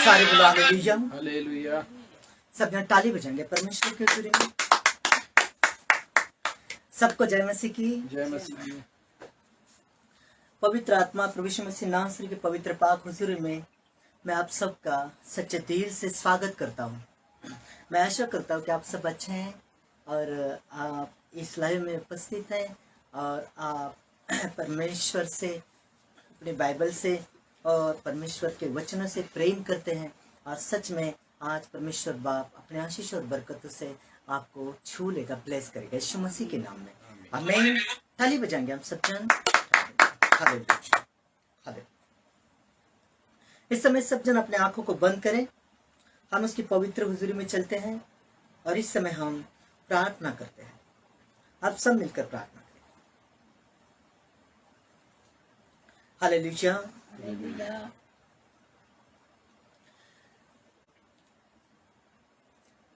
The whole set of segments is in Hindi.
सारे बोलो हालेलुया। हालेलुया। सब जन ताली बजाएंगे परमेश्वर के हुजूर में। सबको जय मसीह की। जय मसीह की। पवित्र आत्मा प्रभु यीशु मसीह नाम के पवित्र पाक हुजूर में मैं आप सबका सच्चे दिल से स्वागत करता हूँ। मैं आशा करता हूँ कि आप सब अच्छे हैं और आप इस लाइव में उपस्थित हैं और आप परमेश्वर से, अपने बाइबल से और परमेश्वर के वचनों से प्रेम करते हैं और सच में आज परमेश्वर बाप अपने आशीष और बरकतों से आपको छू लेगा, ब्लेस करेगा यीशु मसीह के नाम में। आमीन। ताली बजाएंगे हम सब जन। Hallelujah, hallelujah. इस समय सब जन अपने आंखों को बंद करें, हम उसकी पवित्र हुजूरी में चलते हैं और इस समय हम प्रार्थना करते हैं। आप सब मिलकर प्रार्थना करें। हालेलुया।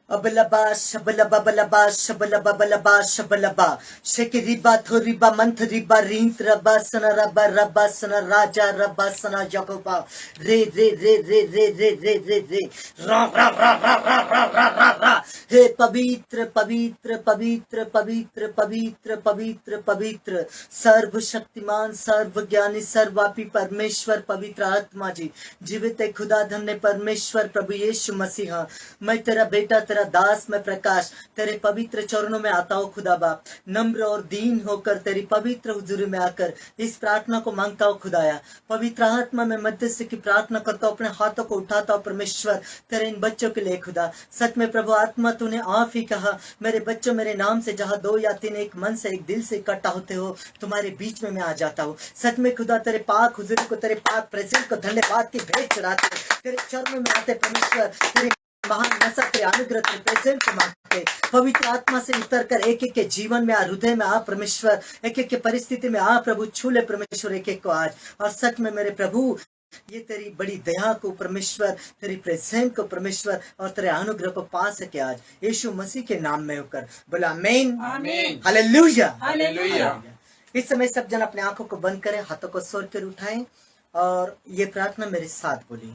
अबलबा शबलबा बलबा शबलबा बलबा शबलबा शेकिरिबा थोरिबा मंथरिबा रींत रबा सना रबा रबा सना राजा रबा सना यकोबा रे रे रे रे रे रे रे रे रे रा रा रा रा रा रा रा रा रा। हे पवित्र पवित्र पवित्र पवित्र पवित्र पवित्र पवित्र सर्वशक्तिमान सर्वज्ञानी सर्वव्यापी परमेश्वर पवित्र आत्मा जी, जीवित खुदा धन्य परमेश्वर प्रभु यीशु मसीहा, मैं तेरा बेटा तेरा दास मैं प्रकाश तेरे पवित्र चरणों में आता हूँ खुदा बाप, नम्र और दीन होकर तेरी पवित्र हुजूरी में आकर इस प्रार्थना को मांगता हूँ खुदाया। पवित्र आत्मा में मध्यस्थ की प्रार्थना करता हूँ, अपने हाथों को उठाता हूँ परमेश्वर तेरे इन बच्चों के लिए खुदा। सच में प्रभु आत्मा तूने आप ही कहा, मेरे बच्चों मेरे नाम से जहाँ 2 या 3 एक मन से एक दिल से इकट्ठा होते हो तुम्हारे बीच में मैं आ जाता हूँ। सच में खुदा तेरे पाक हुजूरी को तेरे पाक प्रेजेंट को धन्यवाद की भेंट चढ़ाते तेरे चरणों में आते परमेश्वर, तेरे महान नशा तेरे अनुग्रह तेरे प्रेजेंट को मांगते। पवित्र आत्मा से उतर कर एक एक के जीवन में आ, हृदय में आ परमेश्वर, एक एक के परिस्थिति में आ प्रभु, छू ले परमेश्वर एक एक को आज। और सच में मेरे प्रभु ये तेरी बड़ी दया को परमेश्वर, तेरी प्रेजेंट को परमेश्वर और तेरे अनुग्रह को पा सके आज यीशु मसीह के नाम में होकर। बोला आमीन, हालेलुया, हालेलुया। इस समय सब जन अपने आंखों को बंद करें, हाथों को सोर कर उठाएं और ये प्रार्थना मेरे साथ बोलिए।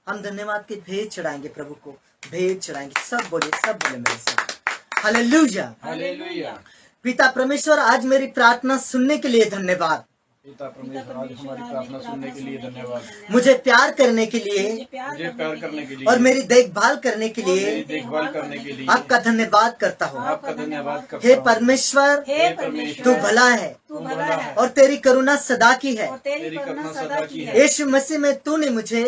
हम धन्यवाद की भेंट चढ़ाएंगे, प्रभु को भेंट चढ़ाएंगे। सब बोले मेरे साथ। Hallelujah, hallelujah. पिता परमेश्वर आज मेरी प्रार्थना सुनने के लिए धन्यवाद। पिता परमेश्वर आज हमारी प्रार्थना सुनने के लिए धन्यवाद। मुझे प्यार करने के लिए, मुझे प्यार करने के लिए और मेरी देखभाल करने के लिए, देखभाल करने के लिए आपका धन्यवाद करता हूँ। आपका धन्यवाद करता हे हूँ। परमेश्वर, तू भला है और तेरी करुणा सदा की है। तेरी करुणा सदा की है। यीशु मसीह में तूने मुझे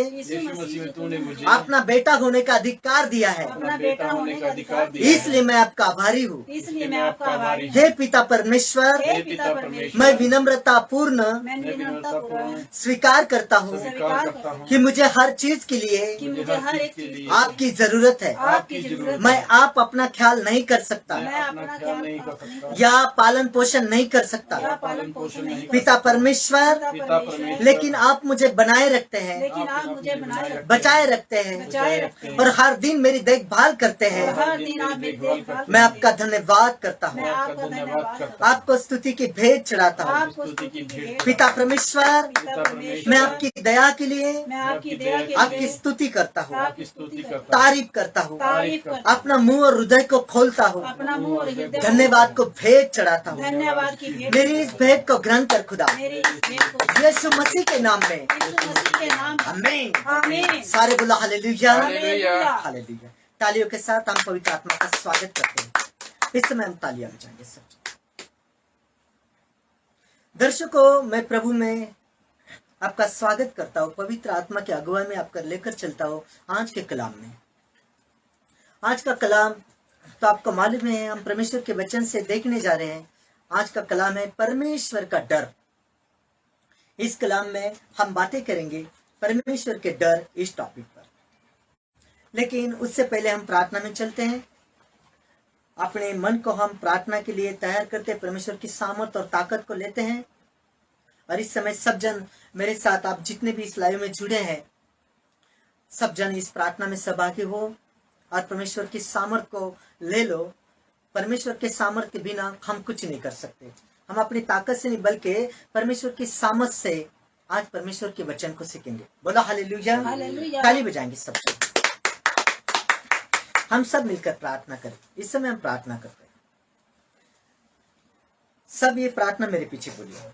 अपना बेटा होने का अधिकार दिया है, अपना बेटा होने का अधिकार दिया। इसलिए मैं आपका आभारी हूँ। इसलिए मैं आपका आभारी हूँ। हे पिता परमेश्वर, हे पिता परमेश्वर, मैं विनम्रता पूर्ण स्वीकार करता हूँ कि मुझे हर चीज के लिए आपकी जरूरत है। मैं आप अपना ख्याल नहीं कर सकता या पालन पोषण नहीं कर सकता पिता परमेश्वर, लेकिन आप मुझे बनाए रखते हैं, बचाए रखते हैं और हर दिन मेरी देखभाल करते हैं। मैं आपका धन्यवाद करता हूँ, आपको स्तुति की भेंट चढ़ाता हूँ। पिता परमेश्वर, मैं आपकी दया के लिए आपकी स्तुति करता हूँ, तारीफ करता हूँ, अपना मुंह और हृदय को खोलता हूँ, धन्यवाद को भेंट चढ़ाता हूँ। मेरी इस भेंट को ग्रहण कर खुदा, यीशु मसीह के नाम में, आमीन। सारे बोला हालेलुया, हालेलुया। तालियों के साथ हम पवित्र आत्मा का स्वागत करते हैं। इस समय हम तालियां बजाएंगे सब। दर्शकों, मैं प्रभु में आपका स्वागत करता हूँ, पवित्र आत्मा की अगुवाई में आपका लेकर चलता हूँ आज के कलाम में। आज का कलाम तो आपको मालूम है, हम परमेश्वर के वचन से देखने जा रहे हैं। आज का कलाम है परमेश्वर का डर। इस कलाम में हम बातें करेंगे परमेश्वर के डर इस टॉपिक पर। लेकिन उससे पहले हम प्रार्थना में चलते हैं। अपने मन को हम प्रार्थना के लिए तैयार करते, परमेश्वर की सामर्थ और ताकत को लेते हैं। और इस समय सब जन मेरे साथ, आप जितने भी इस लाइव में जुड़े हैं, सब जन इस प्रार्थना में सहभागी हो और परमेश्वर की सामर्थ को ले लो। परमेश्वर के सामर्थ के बिना हम कुछ नहीं कर सकते। हम अपनी ताकत से नहीं, बल्कि परमेश्वर की सामर्थ से आज परमेश्वर के वचन को सीखेंगे। बोला हालेलुया, ताली बजाएंगे सब। हम सब मिलकर प्रार्थना करें। इस समय हम प्रार्थना करते हैं। सब ये प्रार्थना मेरे पीछे बोलिए।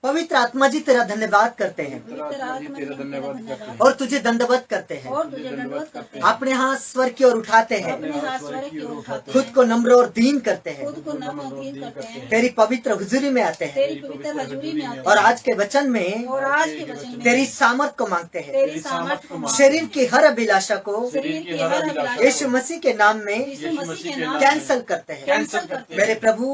पवित्र आत्मा जी तेरा धन्यवाद करते हैं पवित्र आत्मा जी तेरा धन्यवाद करते हैं और तुझे दंडवत करते हैं। और तुझे दंडवत करते हैं। अपने हाथ स्वर की ओर उठाते हैं, अपने हाथ स्वर की ओर उठाते हैं। खुद को नम्र और दीन करते हैं, खुद को नम्र और दीन करते हैं। तेरी पवित्र हुजूरी में आते हैं तेरी पवित्र हजूरी में आते हैं। और आज के वचन में और आज के वचन में तेरी सामर्थ को मांगते हैं। तेरी सामर्थ को मांगते शरीर की हर अभिलाषा को शरीर की हर अभिलाषा को यीशु मसीह के नाम में यीशु मसीह के नाम में कैंसल करते हैं। कैंसल करते हैं। मेरे प्रभु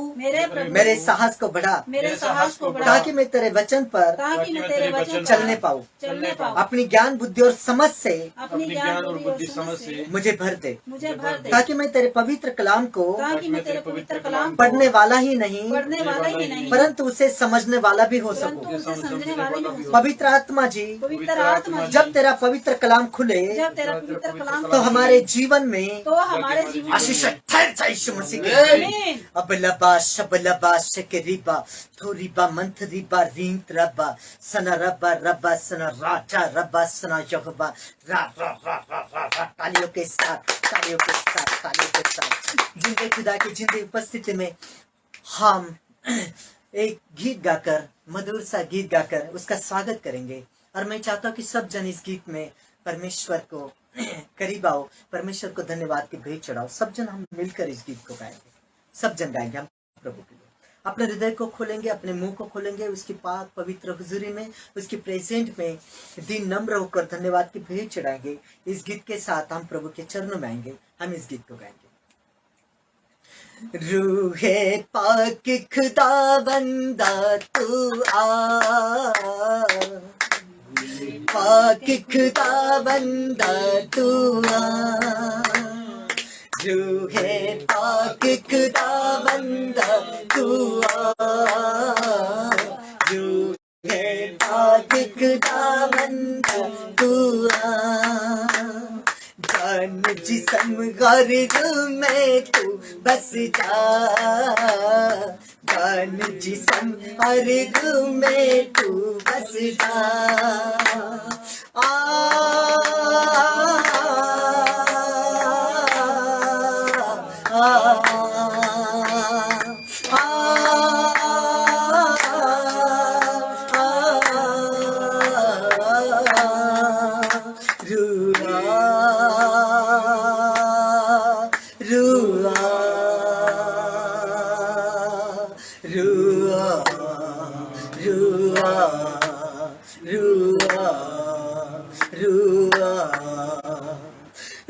मेरे साहस को बढ़ा, मेरे साहस को बढ़ा, ताकि मैं तेरे वचन पर ताकि मैं तेरे वचन चलने पाऊँ, चलने पाऊँ, अपनी ज्ञान बुद्धि और समझ से अपनी ज्ञान और बुद्धि समझ से मुझे भर दे, मुझे भर दे, ताकि मैं तेरे पवित्र कलाम को ताकि मैं तेरे पवित्र कलाम पढ़ने वाला ही नहीं पढ़ने वाला ही नहीं परंतु उसे समझने वाला भी हो परंतु सकूं। उसे समझने वाला भी हो। पवित्र आत्मा जी, पवित्र आत्मा जी, जब तेरा पवित्र कलाम खुले जब तेरा पवित्र कलाम तो हमारे जीवन में तो हमारे जीवन आशीष में ठहर जाए यीशु मसीह के। आमीन। अबलबा शबलबा शकरीबा थोरीबा मंथरीबा रींत रबा सना रबा रबा सना राजा रबा सना यहोवा रा रा रा रा रा रा तालियों के साथ, तालियों के साथ, तालियों के साथ जिंदे खुदा की जिंदे उपस्थिति में हम एक गीत गाकर, मधुर सा गीत गाकर उसका स्वागत करेंगे। और मैं चाहता हूँ कि सब जन इस गीत में परमेश्वर को करीब आओ, परमेश्वर को धन्यवाद की भेंट चढ़ाओ। सब जन हम मिलकर इस गीत को गाएंगे, सब जन गाएंगे हम प्रभु के लिए। अपने हृदय को खोलेंगे, अपने मुंह को खोलेंगे, उसकी पाक पवित्र हुजूरी में, उसकी प्रेजेंट में दिन नम्र होकर धन्यवाद की भेंट चढ़ाएंगे। इस गीत के साथ हम प्रभु के चरणों में आएंगे, हम इस गीत को गाएंगे। रूहे पाक खुदा बंदा तू आ, पाक खुदा बंदा तू आ, रूहे पाक खुदा बंदा तू आ, रूहे पाक खुदा बंदा तू आ, जान जिस्म गर्द में तू बस जा, जान जिस्म अर्द में तू बस जा,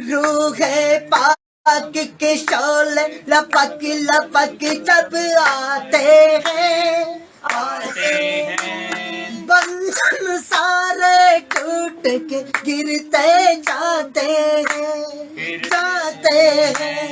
रूहे पाक के शोले लपक लपक जब आते हैं, आते हैं, बंधन सारे टूट के गिरते जाते हैं, जाते हैं।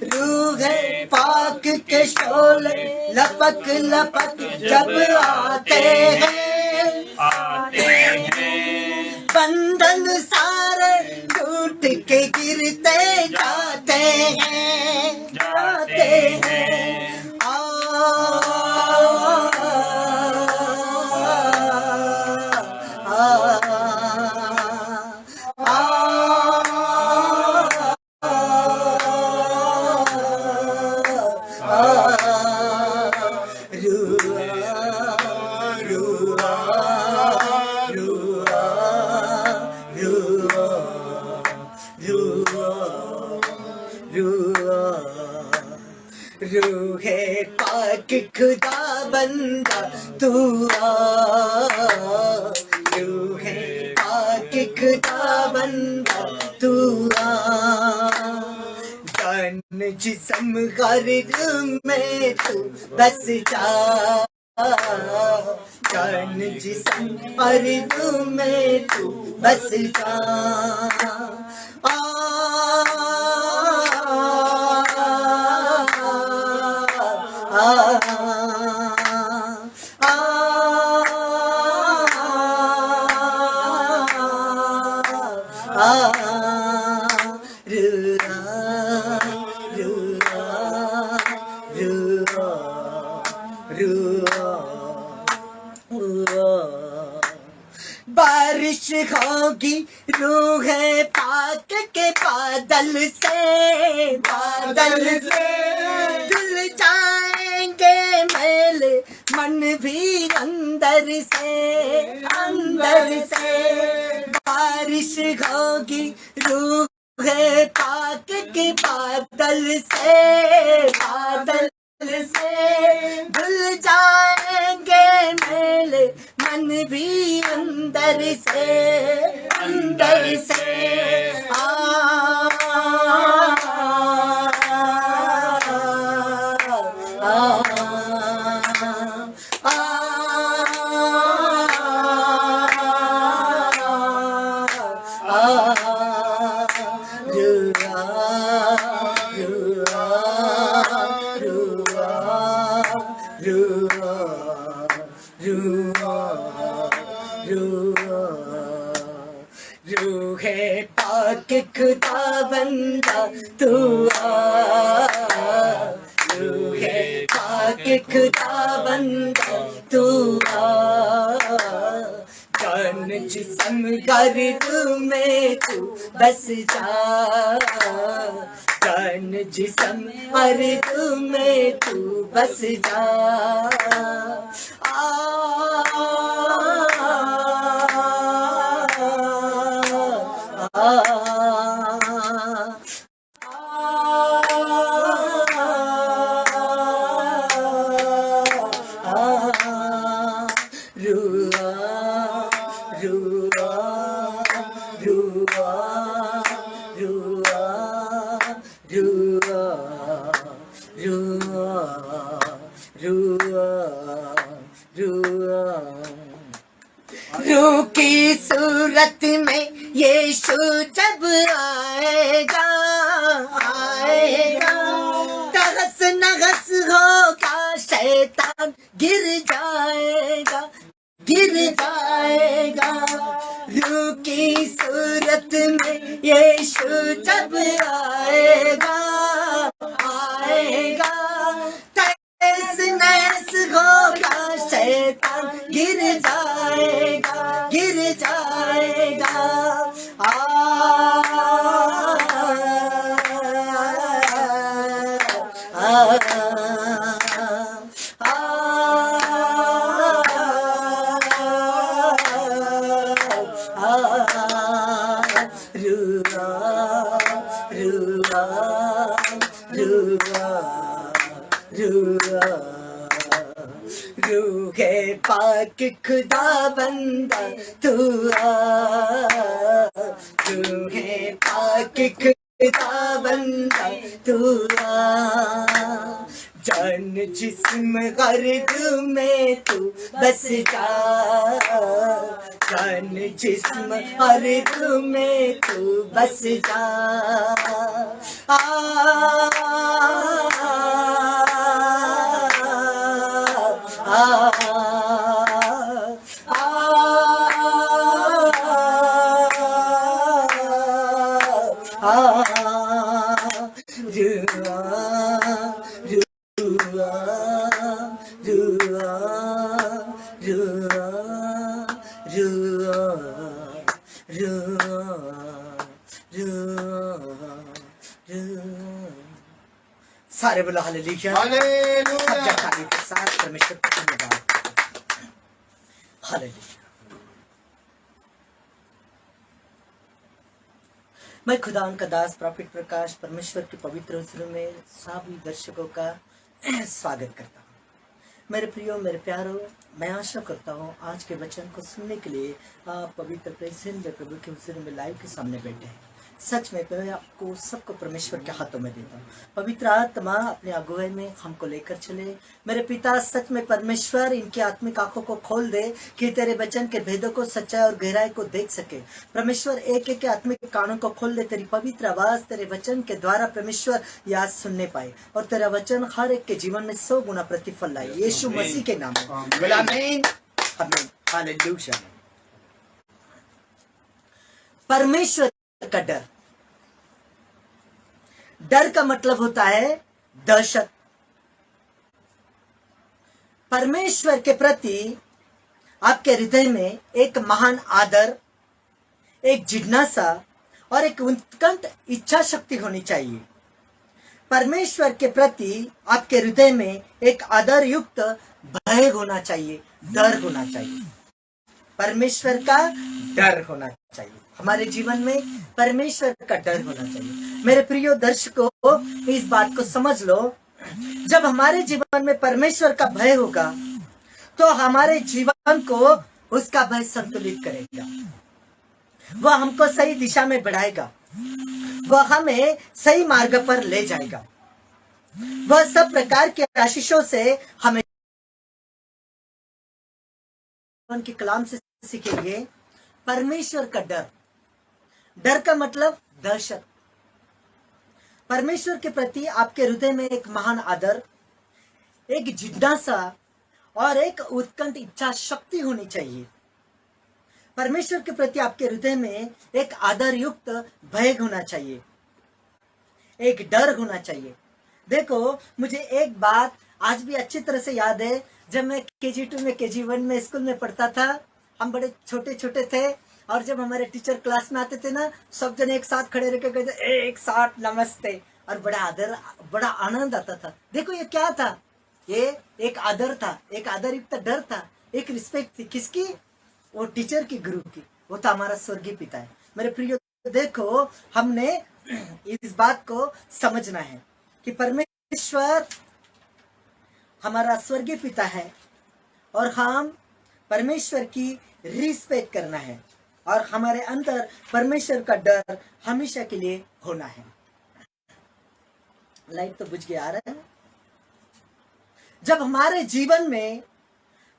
रूहे पाक के शोले लपक लपक जब आते हैं, आते हैं, बंधन सारे टूट के गिरते जाते हैं, जाते हैं। रूहे पाक खुदा बंदा तू आ, रूहे पाक खुदा बंदा तू आ, जान जिस्म गर्द में तू बस जा, जान जिस्म अर्द में तू बस जा, बारिश होगी रूहे पाक के बादल से, बादल से धुल जाएंगे मैले मन भी अंदर से बारिश होगी रूह पाक के बादल से धुल जाएंगे मेले मन भी अंदर से रूहे पाक खुदा बंदा तू रूहे पाक खुदा बंदा तू जान जिस्म गर्द में तू बस जा जान जिस्म गर्द में तू बस जा रूह की सूरत में यीशु जब आएगा तहस नहस होगा शैतान गिर जाएगा रूह की सूरत में यीशु जब आएगा तहस नहस होगा शैतान गिर जाएगा रूहे पाक खुदा बंदा तू रूहे पाक खुदा बंदा तू जान जिस्म गर्द में तू बस जा जान जिस्म गर्द में तू बस जा सारे बोलो हालेलुया के साथ परमेश्वर का धन्यवाद। हालेलुया। मैं खुदा का दास प्रॉफिट प्रकाश परमेश्वर के पवित्र वचनों में सभी दर्शकों का स्वागत करता हूँ। मेरे प्रियो, मेरे प्यारो, मैं आशा करता हूँ आज के वचन को सुनने के लिए आप पवित्र प्रेजेंट में प्रभु के वचन में लाइव के सामने बैठे हैं। सच में मैं आपको सबको परमेश्वर के हाथों में देता हूँ। पवित्र आत्मा अपने अगुवाई में हमको लेकर चले। मेरे पिता, सच में परमेश्वर इनकी आत्मिक आंखों को खोल दे कि तेरे वचन के भेदों को, सच्चाई और गहराई को देख सके। परमेश्वर एक एक के आत्मिक कानों को खोल दे, तेरी पवित्र आवाज तेरे वचन के द्वारा परमेश्वर याद सुनने पाए और तेरा वचन हर एक के जीवन में 100 गुना प्रतिफल लाए। यीशु मसीह के नाम में आमीन। हालेलुया। परमेश्वर का डर का मतलब होता है दहशत। परमेश्वर के प्रति आपके हृदय में एक महान आदर, एक जिज्ञासा और एक उत्कंठ इच्छा शक्ति होनी चाहिए। परमेश्वर के प्रति आपके हृदय में एक आदर युक्त भय होना चाहिए, डर होना चाहिए। परमेश्वर का डर होना चाहिए। हमारे जीवन में परमेश्वर का डर होना चाहिए। मेरे प्रिय दर्शकों, इस बात को समझ लो, जब हमारे जीवन में परमेश्वर का भय होगा तो हमारे जीवन को उसका भय संतुलित करेगा। वह हमको सही दिशा में बढ़ाएगा, वह हमें सही मार्ग पर ले जाएगा, वह सब प्रकार के आशीषों से हमें के कलाम से सीखेंगे। परमेश्वर का डर, डर का मतलब दहशत। परमेश्वर के प्रति आपके हृदय में एक महान आदर, एक जिज्ञासा और एक उत्कंठ इच्छा शक्ति होनी चाहिए। परमेश्वर के प्रति आपके हृदय में एक आदर युक्त भय होना चाहिए, एक डर होना चाहिए। देखो, मुझे एक बात आज भी अच्छी तरह से याद है। जब मैं KG2 में KG1 में स्कूल में पढ़ता था, हम बड़े छोटे छोटे थे और जब हमारे टीचर क्लास में आते थे ना, सब जने एक साथ खड़े रहकर कहते एक साथ नमस्ते, और बड़ा आदर, बड़ा आनंद आता था। देखो ये क्या था, ये एक आदर था, एक आदर युक्त डर था, एक रिस्पेक्ट थी। किसकी? वो टीचर की, गुरु की। वो तो हमारा स्वर्गीय पिता है। मेरे प्रियो, देखो हमने इस बात को समझना है कि परमेश्वर हमारा स्वर्गीय पिता है और हम परमेश्वर की रिस्पेक्ट करना है और हमारे अंदर परमेश्वर का डर हमेशा के लिए होना है। लाइट तो बुझ गया आ रहा है। जब हमारे जीवन में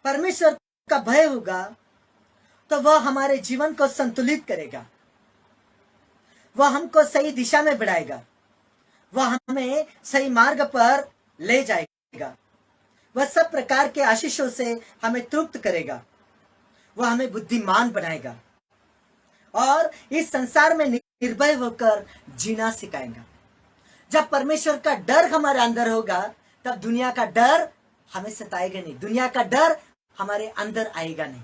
परमेश्वर का भय होगा तो वह हमारे जीवन को संतुलित करेगा, वह हमको सही दिशा में बढ़ाएगा, वह हमें सही मार्ग पर ले जाएगा, वह सब प्रकार के आशीषों से हमें तृप्त करेगा, वह हमें बुद्धिमान बनाएगा और इस संसार में निर्भय होकर जीना सिखाएगा। जब परमेश्वर का डर हमारे अंदर होगा तब दुनिया का डर हमें सताएगा नहीं, दुनिया का डर हमारे अंदर आएगा नहीं।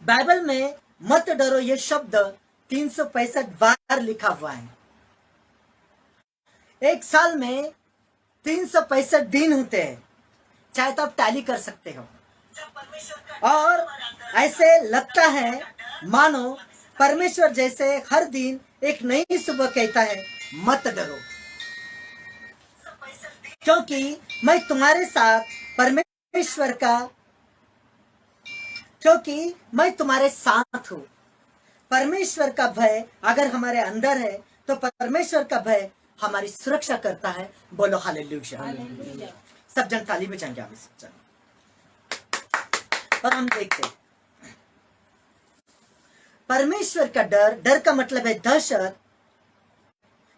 बाइबल में मत डरो ये शब्द 365 बार लिखा हुआ है। एक साल में 365 दिन होते हैं, चाहे तो आप टैली कर सकते हो। और ऐसे लगता है मानो परमेश्वर जैसे हर दिन एक नई सुबह कहता है, मत डरो क्योंकि मैं तुम्हारे साथ क्योंकि मैं तुम्हारे साथ हूं। परमेश्वर का भय अगर हमारे अंदर है तो परमेश्वर का भय हमारी सुरक्षा करता है। बोलो हालेलुया। सब जन ताली बजाएंगे आप इस। और हम देखते हैं परमेश्वर का डर, डर का मतलब है दहशत,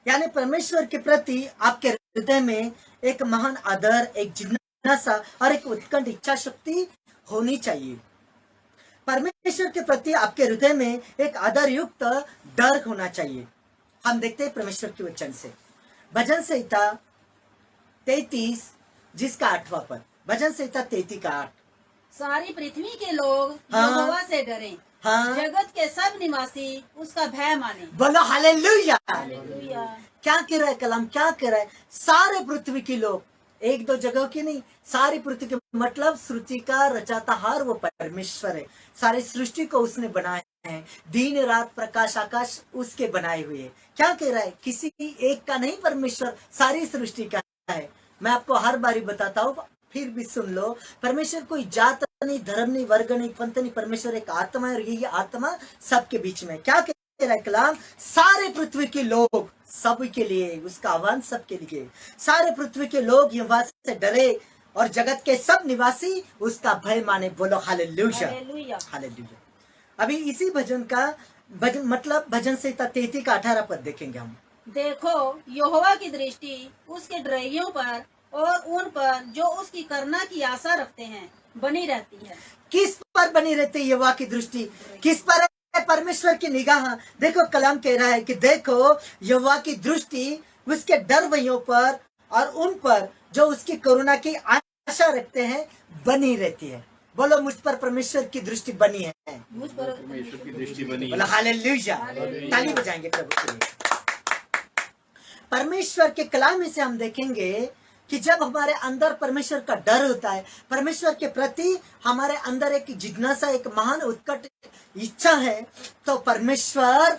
यानी परमेश्वर के प्रति आपके हृदय में एक महान आदर, एक जिज्ञासा और एक उत्कंठ इच्छा शक्ति होनी चाहिए। परमेश्वर के प्रति आपके हृदय में एक आदर युक्त डर होना चाहिए। हम देखते हैं परमेश्वर के वचन से, भजन संहिता 33 जिसका 8वां पद, भजन संहिता 33 का 8। सारी पृथ्वी के लोग हाँ। यहोवा से डरें, हाँ, जगत के सब निवासी उसका भय माने। बोलो हालेलुया। हालेलुया। क्या कह रहा है कलाम, क्या कह रहा है? सारे पृथ्वी की लोग, एक दो जगह की नहीं, सारी पृथ्वी की, मतलब सृष्टि का रचाताहार वो परमेश्वर है। सारी सृष्टि को उसने बनाया है, दिन रात प्रकाश आकाश उसके बनाए हुए है। क्या कह रहा है? किसी एक का नहीं, परमेश्वर सारी सृष्टि का है। मैं आपको हर बारी बताता हूँ, फिर भी सुन लो। परमेश्वर कोई जात नहीं, धर्म नहीं, वर्ग नहीं, पंथ नहीं, परमेश्वर एक आत्मा है और यही आत्मा सबके बीच में। क्या कह रहा है कलाम? सारे पृथ्वी के लोग, सब के लिए उसका आह्वान, सबके लिए। सारे पृथ्वी के लोग यहोवा से डरे और जगत के सब निवासी उसका भय माने। बोलो हालेलुया। हालेलुया। हालेलुया। अभी इसी भजन का मतलब भजन संहिता 33 का 18 पद देखेंगे हम। देखो, यहोवा की दृष्टि उसके डराइयों पर और उन पर जो उसकी करना की आशा रखते हैं बनी रहती है। किस पर बनी रहती है यहोवा की दृष्टि? किस पर है? परमेश्वर की निगाह। देखो कलाम कह रहा है कि देखो यहोवा की दृष्टि उसके डरवैयों पर और उन पर जो उसकी करुणा की आशा रखते हैं बनी रहती है। बोलो, मुझ पर परमेश्वर की दृष्टि बनी है। मुझ पर परमेश्वर की दृष्टि बनी है। बोलो हालेलुया। हालेलुया। ताली बजाएंगे प्रभु के लिए। परमेश्वर के कलाम में से हम देखेंगे कि जब हमारे अंदर परमेश्वर का डर होता है, परमेश्वर के प्रति हमारे अंदर एक जिज्ञासा, एक महान उत्कट इच्छा है, तो परमेश्वर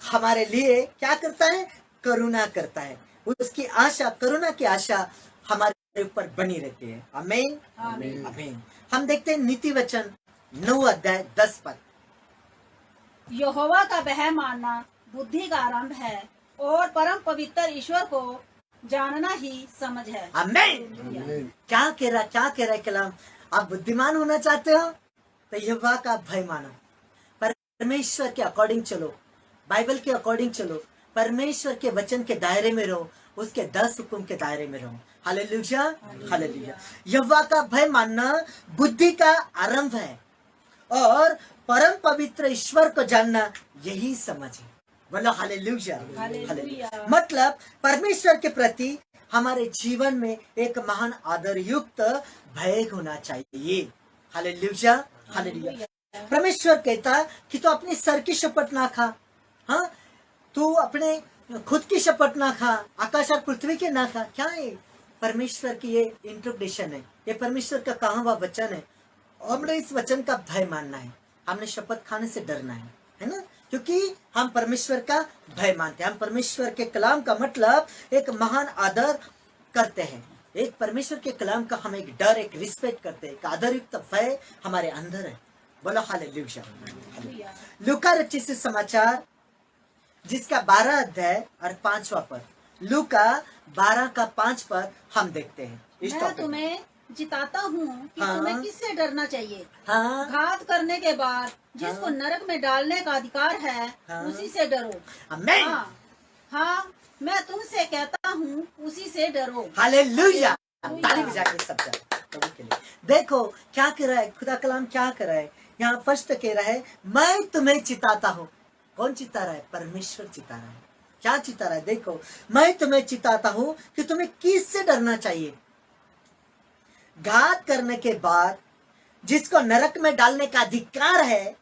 हमारे लिए क्या करता है? करुणा करता है। उसकी आशा, करुणा की आशा हमारे ऊपर बनी रहती है। आमीन, आमीन। आमीन। हम देखते हैं नीति वचन 9 अध्याय 10 पद। यहोवा का भय मानना बुद्धि का आरंभ है और परम पवित्र ईश्वर को जानना ही समझ है। आमीन। क्या कह रहा है कलाम? आप बुद्धिमान होना चाहते हो तो यहोवा का भय मानो, परमेश्वर के अकॉर्डिंग चलो, बाइबल के अकॉर्डिंग चलो, परमेश्वर के वचन के दायरे में रहो, उसके 10 हुक्म के दायरे में रहो। Hallelujah, hallelujah. यहोवा का भय मानना बुद्धि का आरंभ है और परम पवित्र ईश्वर को जानना यही समझ है। बोलो हालेलुया, हालेलुया। मतलब परमेश्वर के प्रति हमारे जीवन में एक महान आदर युक्त भय होना चाहिए। Hallelujah, hallelujah. परमेश्वर कहता कि तू अपने सर की शपथ ना खा, हाँ, तू अपने खुद की शपथ ना खा, आकाश और पृथ्वी के ना खा। क्या है? परमेश्वर की ये इंट्रोडक्शन है, ये परमेश्वर का कहा हुआ वचन है। हमने इस वचन का भय मानना है, हमने शपथ खाने से डरना है ना, क्योंकि हम परमेश्वर का भय मानते हैं। हम परमेश्वर के कलाम का मतलब एक महान आदर करते हैं। एक परमेश्वर के कलाम का हम एक डर, एक रिस्पेक्ट करते हैं, एक आदर युक्त भय हमारे अंदर है। बोलो हालेलुया। लूका रचित सुसमाचार जिसका 12 अध्याय और 5वां पद, लूका 12 का 5 पद हम देखते हैं। मैं तुम्हें जिताता हूँ कि हाँ। तुम्हें किससे डरना चाहिए। हाँ, घात करने के बाद जिसको हाँ। नरक में डालने का अधिकार है, हाँ। उसी से डरो। आमीन, हाँ, मैं तुमसे कहता हूँ उसी से डरो। हालेलुया। ताली बजा के सब जन प्रभु के लिए। देखो क्या कह रहा है खुदा कलाम, क्या कर रहा है यहाँ? फर्स्ट कह रहा है मैं तुम्हें चिताता हूँ। कौन चिता रहा है? परमेश्वर चिता रहा है। क्या चिता रहा है? देखो, मैं तुम्हें चिताता हूँ कि तुम्हें किससे डरना चाहिए। घात करने के बाद जिसको नरक में डालने का अधिकार है,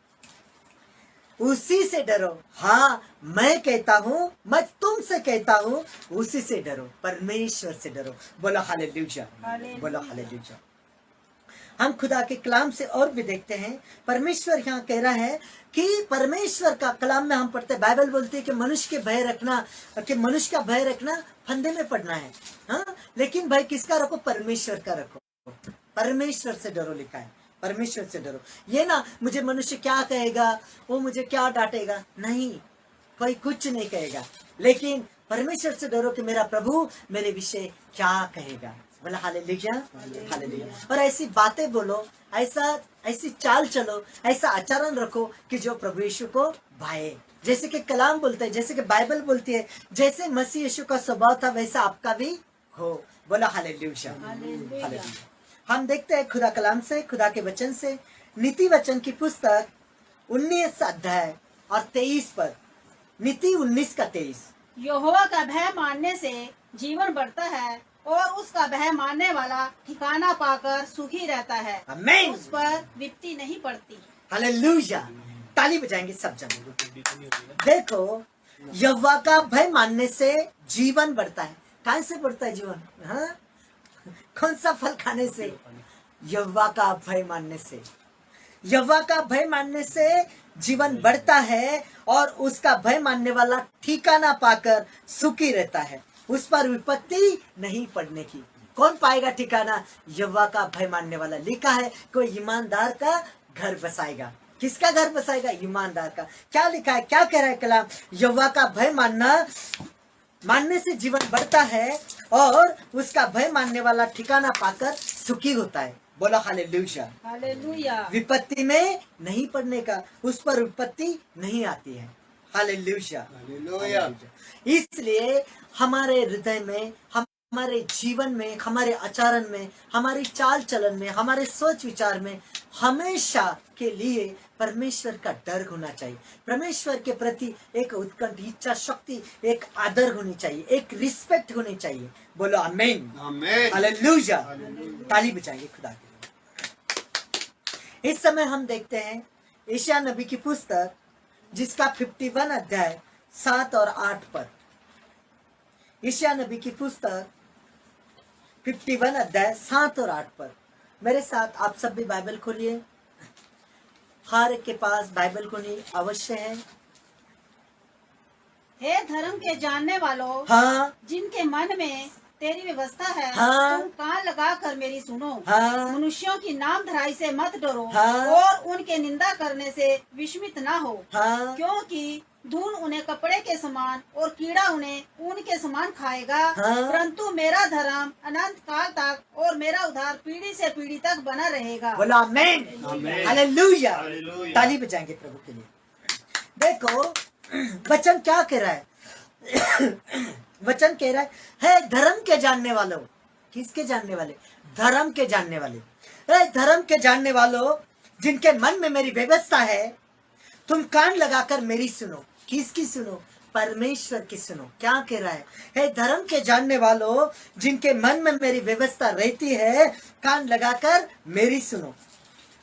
उसी से डरो। हाँ, मैं कहता हूँ, मैं तुमसे कहता हूँ, उसी से डरो, परमेश्वर से डरो। बोलो हालेलुया, बोलो हालेलुया। हम खुदा के कलाम से और भी देखते हैं, परमेश्वर यहाँ कह रहा है कि परमेश्वर का कलाम में हम पढ़ते हैं, बाइबल बोलती है कि मनुष्य के भय रखना, कि मनुष्य का भय रखना फंदे में पड़ना है। हाँ, लेकिन भय किसका रखो? परमेश्वर का रखो। परमेश्वर से डरो लिखा है, परमेश्वर से डरो। ये ना मुझे मनुष्य क्या कहेगा, वो मुझे क्या डांटेगा, नहीं, कोई कुछ नहीं कहेगा, लेकिन परमेश्वर से डरो कि मेरा प्रभु मेरे विषय क्या कहेगा। बोला हालेलुया, हालेलुया। और ऐसी बातें बोलो, ऐसी चाल चलो, ऐसा आचरण रखो कि जो प्रभु यीशु को भाए। जैसे कि कलाम बोलता है, जैसे कि बाइबल बोलती है, जैसे मसीह यीशु का स्वभाव था वैसा आपका भी हो। बोला हालेलुया, हालेलुया। हम देखते हैं खुदा कलाम से, खुदा के वचन से, नीति वचन की पुस्तक 19 अध्याय और 23 पद। नीति 19 का 23। यहोवा का भय मानने से जीवन बढ़ता है और उसका भय मानने वाला ठिकाना पाकर सुखी रहता है। आमीन। उस पर विपत्ति नहीं पड़ती। हालेलुया। ताली बजाएंगे सब जन। देखो, यहोवा का भय मानने से जीवन बढ़ता है। कहाँ से बढ़ता है जीवन? हाँ, कौन सा फल खाने से? यहोवा का भय मानने से। यहोवा का भय मानने से जीवन बढ़ता है और उसका भय मानने वाला ठिकाना पाकर सुखी रहता है, उस पर विपत्ति नहीं पड़ने की। कौन पाएगा ठिकाना? यहोवा का भय मानने वाला। लिखा है कोई ईमानदार का घर बसाएगा। किसका घर बसाएगा? ईमानदार का। क्या लिखा है, क्या कह रहा है कलाम? यहोवा का भय मानने से जीवन बढ़ता है और उसका भय मानने वाला ठिकाना पाकर सुखी होता है। बोलो हालेलुया, हालेलुया। विपत्ति में नहीं पड़ने का, उस पर विपत्ति नहीं आती है। Hallelujah, hallelujah. इसलिए हमारे हृदय में, हमारे जीवन में, हमारे आचरण में, हमारी चाल चलन में, हमारे सोच विचार में हमेशा के लिए परमेश्वर का डर होना चाहिए। परमेश्वर के प्रति एक उत्कंठ इच्छा शक्ति, एक आदर होनी चाहिए, एक रिस्पेक्ट होनी चाहिए। बोलो आमीन, आमीन। हालेलुया। ताली बजाइए खुदा के लिए। इस समय हम देखते हैं यशायाह नबी की पुस्तक जिसका 51 अध्याय 7 और 8 पद। यशायाह नबी की पुस्तक 51 अध्याय 7 और 8 पर। मेरे साथ आप सब भी बाइबल खोलिए। हर एक के पास बाइबल खोलनी अवश्य है। हे धर्म के जानने वालों, हाँ जिनके मन में तेरी व्यवस्था है, हाँ। तुम कान लगा कर मेरी सुनो। हाँ मनुष्यों की नाम धराई से मत डरो, हाँ। और उनके निंदा करने से विस्मित ना हो, हाँ क्योंकि धूल उन्हें कपड़े के समान और कीड़ा उन्हें ऊन के समान खाएगा। हाँ। परंतु मेरा धर्म अनंत काल तक और मेरा उद्धार पीढ़ी से पीढ़ी तक बना रहेगा। बोलो आमीन, आमीन। हालेलुया। हालेलुया। ताली बजाएंगे प्रभु के लिए। देखो वचन क्या कह रहा है। वचन कह रहा है धर्म के जानने वालों। किसके जानने वाले? धर्म के जानने वाले। धर्म के जानने वालों, जिनके मन में मेरी व्यवस्था है, तुम कान लगाकर मेरी सुनो। किसकी सुनो? परमेश्वर की सुनो। क्या कह रहा है धर्म के जानने वालों, जिनके मन में मेरी व्यवस्था रहती है, कान लगाकर मेरी सुनो।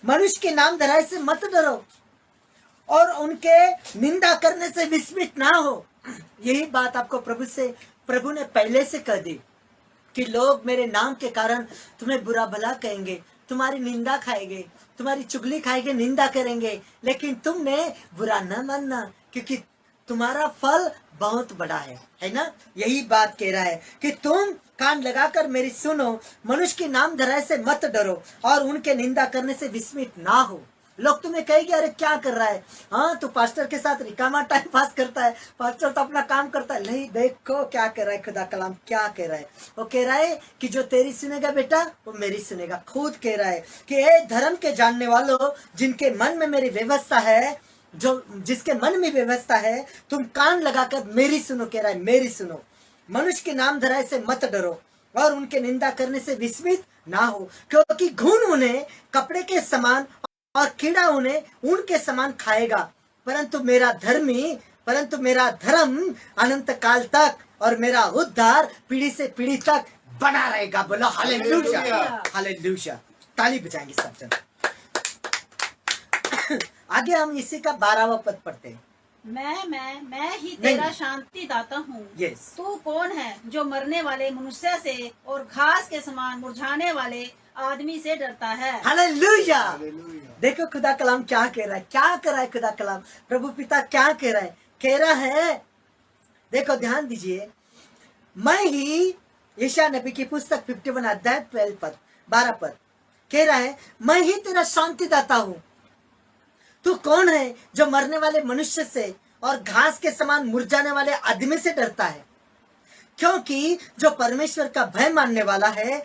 मनुष्य के नाम धराए से मत डरो, और उनके निंदा करने से विस्मित ना हो। यही बात आपको प्रभु ने पहले से कह दी कि लोग मेरे नाम के कारण तुम्हें बुरा भला कहेंगे, तुम्हारी निंदा खाएंगे, तुम्हारी चुगली खाएंगे, निंदा करेंगे, लेकिन तुमने बुरा न मानना, क्योंकि तुम्हारा फल बहुत बड़ा है ना। यही बात कह रहा है कि तुम कान लगाकर मेरी सुनो। मनुष्य के नाम धराए से मत डरो, और उनके निंदा करने से विस्मित ना हो। लोग तुम्हें कहेंगे अरे क्या कर रहा है, हाँ तू पास्टर के साथ रिकामा टाइम पास करता है, पास्टर तो अपना काम करता है। नहीं, देखो क्या कह रहा है खुदा कलाम, क्या कह रहा है। वो कह रहा है कि जो तेरी सुनेगा बेटा, वो मेरी सुनेगा। खुद कह रहा है कि ए धर्म के जानने वालों, जिनके मन में मेरी व्यवस्था है, जिसके मन में व्यवस्था है, तुम कान लगाकर मेरी सुनो। कह रहा है मेरी सुनो। मनुष्य के नाम धराए से मत डरो, और उनके निंदा करने से विस्मित ना हो, क्योंकि घुन उन्हें कपड़े के समान और कीड़ा उन्हें ऊन के समान खाएगा। परंतु मेरा धर्म अनंत काल तक और मेरा उद्धार पीढ़ी से पीढ़ी तक बना रहेगा। बोलो हालेलुया, हालेलुया। ताली बजाएंगे सब जन। आगे हम इसी का 12वां पद पढ़ते हैं। मैं ही तेरा शांति दाता हूँ। यस। तू कौन है जो मरने वाले मनुष्य से और घास के समान मुरझाने वाले आदमी से डरता है। हालेलुया। हालेलुया। देखो खुदा कलाम क्या कह रहा है, क्या कर रहा है खुदा कलाम। प्रभु पिता क्या कह रहा है, देखो ध्यान दीजिए। मैं ही, यशायाह नबी की पुस्तक 51 अध्याय 12 पद कह रहा है, मैं ही तेरा शांति दाता हूँ। तू कौन है जो मरने वाले मनुष्य से और घास के समान मुरझाने वाले आदमी से डरता है। क्योंकि जो परमेश्वर का भय मानने वाला है,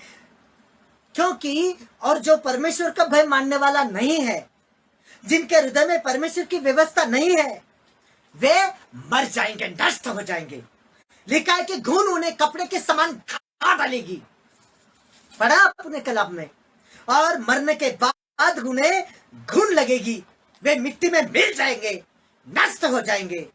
और जो परमेश्वर का भय मानने वाला नहीं है, जिनके हृदय में परमेश्वर की व्यवस्था नहीं है, वे मर जाएंगे, नष्ट हो जाएंगे। लिखा है कि घुन उन्हें कपड़े के समान खा डालेगी। पढ़ा अपने कलाम में। और मरने के बाद उन्हें घुन लगेगी, वे मिट्टी में मिल जाएंगे, नष्ट हो जाएंगे।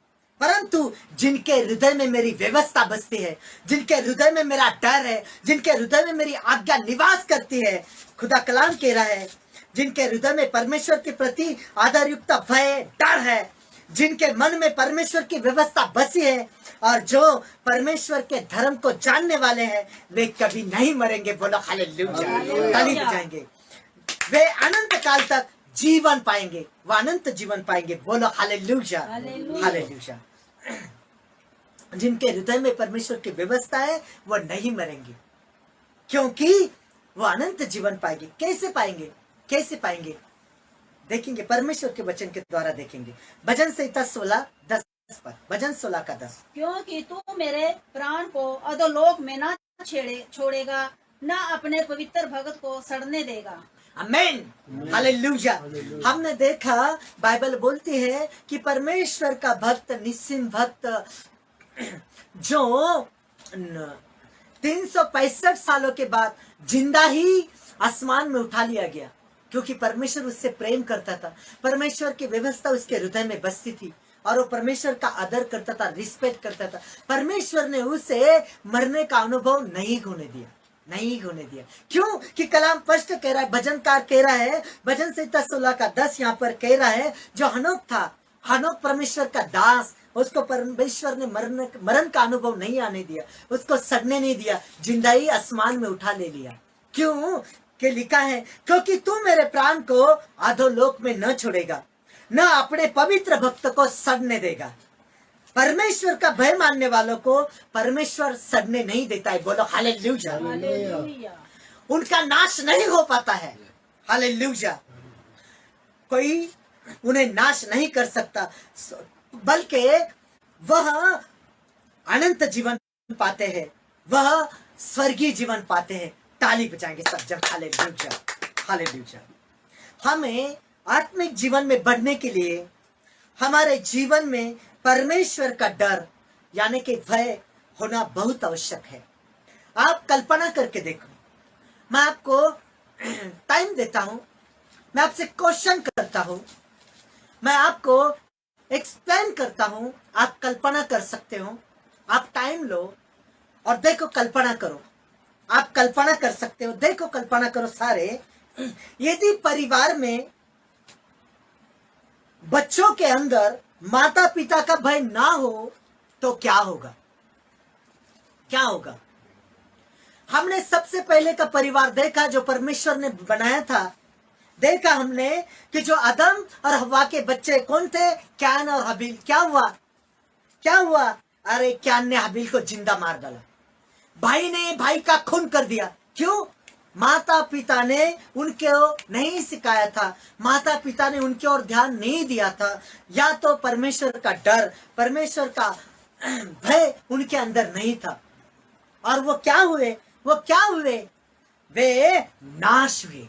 परंतु जिनके हृदय में मेरी व्यवस्था बसती है, जिनके हृदय में मेरा डर है, जिनके हृदय में मेरी आज्ञा निवास करती है, खुदा कलाम कह रहा है, जिनके हृदय में परमेश्वर के प्रति आदरयुक्त भय, डर है, जिनके मन में परमेश्वर की व्यवस्था बसी है, और जो परमेश्वर के धर्म को जानने वाले हैं, वे कभी नहीं मरेंगे। बोलो हालेलुया, ताली बजाएंगे। वे अनंत काल तक जीवन पाएंगे, वो अनंत जीवन पाएंगे। बोलो हालेलुया, हालेलुया। जिनके हृदय में परमेश्वर की व्यवस्था है, वो नहीं मरेंगे, क्योंकि वो अनंत जीवन पाएंगे। कैसे पाएंगे? देखेंगे, परमेश्वर के वचन के द्वारा देखेंगे। भजन संहिता 16:10 पर, भजन 16 का 10। क्योंकि तू मेरे प्राण को अधोलोक में न छोड़ेगा, न अपने पवित्र भगत को सड़ने देगा। आमीन, हालेलुया। हमने देखा, बाइबल बोलती है कि परमेश्वर का भक्त, निस्सिम भक्त, जो 365 सालों के बाद जिंदा ही आसमान में उठा लिया गया, क्योंकि परमेश्वर उससे प्रेम करता था। परमेश्वर की व्यवस्था उसके हृदय में बसती थी, और वो परमेश्वर का आदर करता था, रिस्पेक्ट करता था। परमेश्वर ने उसे मरने का अनुभव नहीं होने दिया। क्यों? कि कलाम स्पष्ट कह रहा है, भजनकार कह रहा है, भजन संहिता 16 का 10 यहाँ पर कह रहा है, जो हनोक था, हनोक परमेश्वर का दास, उसको परमेश्वर ने मरण का अनुभव नहीं आने दिया, उसको सड़ने नहीं दिया, जिंदा ही आसमान में उठा ले लिया। क्यों? कि लिखा है, क्योंकि तू मेरे प्राण को अधोलोक में न छोड़ेगा, न अपने पवित्र भक्त को सड़ने देगा। परमेश्वर का भय मानने वालों को परमेश्वर सड़ने नहीं देता है। बोलो हालेलुया। हालेलुया। उनका नाश नहीं हो पाता है। हालेलुया। कोई उन्हें नाश नहीं कर सकता, बल्कि वह अनंत जीवन पाते हैं, वह स्वर्गीय जीवन पाते हैं। ताली बजाएंगे सब जन। Hallelujah, hallelujah. हमें आत्मिक जीवन में बढ़ने के लिए हमारे जीवन में परमेश्वर का डर यानी कि भय होना बहुत आवश्यक है। आप कल्पना करके देखो, मैं आपको टाइम देता हूं, मैं आपसे क्वेश्चन करता हूं, मैं आपको एक्सप्लेन करता हूं, आप कल्पना कर सकते हो। आप टाइम लो और देखो, कल्पना करो। आप कल्पना कर सकते हो, देखो कल्पना करो सारे। यदि परिवार में बच्चों के अंदर माता पिता का भय ना हो तो क्या होगा? क्या होगा? हमने सबसे पहले का परिवार देखा जो परमेश्वर ने बनाया था। देखा हमने कि जो आदम और हव्वा के बच्चे कौन थे? कैन और हबील। क्या हुआ? क्या हुआ? अरे कैन ने हबील को जिंदा मार डाला। भाई ने भाई का खून कर दिया। क्यों? माता पिता ने उनको नहीं सिखाया था, माता पिता ने उनके ओर ध्यान नहीं दिया था, या तो परमेश्वर का डर, परमेश्वर का भय उनके अंदर नहीं था। और वो क्या हुए? वो क्या हुए? वे नाश हुए।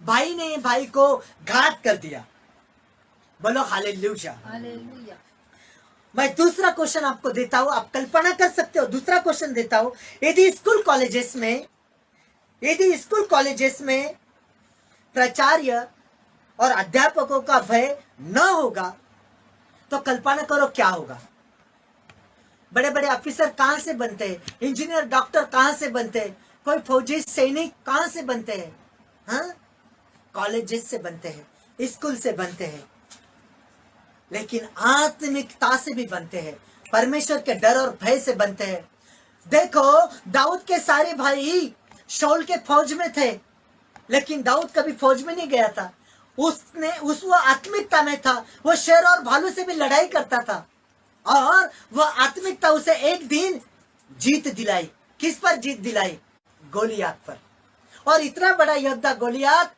भाई ने भाई को घात कर दिया। बोलो हालेलुया, हालेलुया। मैं दूसरा क्वेश्चन आपको देता हूं, आप कल्पना कर सकते हो। दूसरा क्वेश्चन देता हूं, यदि स्कूल कॉलेजेस में प्राचार्य और अध्यापकों का भय न होगा तो कल्पना करो क्या होगा। बड़े बड़े ऑफिसर कहां से बनते हैं? इंजीनियर डॉक्टर कहां से बनते हैं? कोई फौजी सैनिक कहां से बनते हैं? हाँ, कॉलेजेस से बनते हैं, स्कूल से बनते हैं, लेकिन आत्मिकता से भी बनते हैं, परमेश्वर के डर और भय से बनते हैं। देखो, दाऊद के सारे भाई शाऊल के फौज में थे, लेकिन दाऊद कभी फौज में नहीं गया था। वो आत्मिकता में था, वो शेर और भालू से भी लड़ाई करता था, और वह आत्मिकता उसे एक दिन जीत दिलाई। किस पर जीत दिलाई? गोलियात पर। और इतना बड़ा योद्धा गोलियात,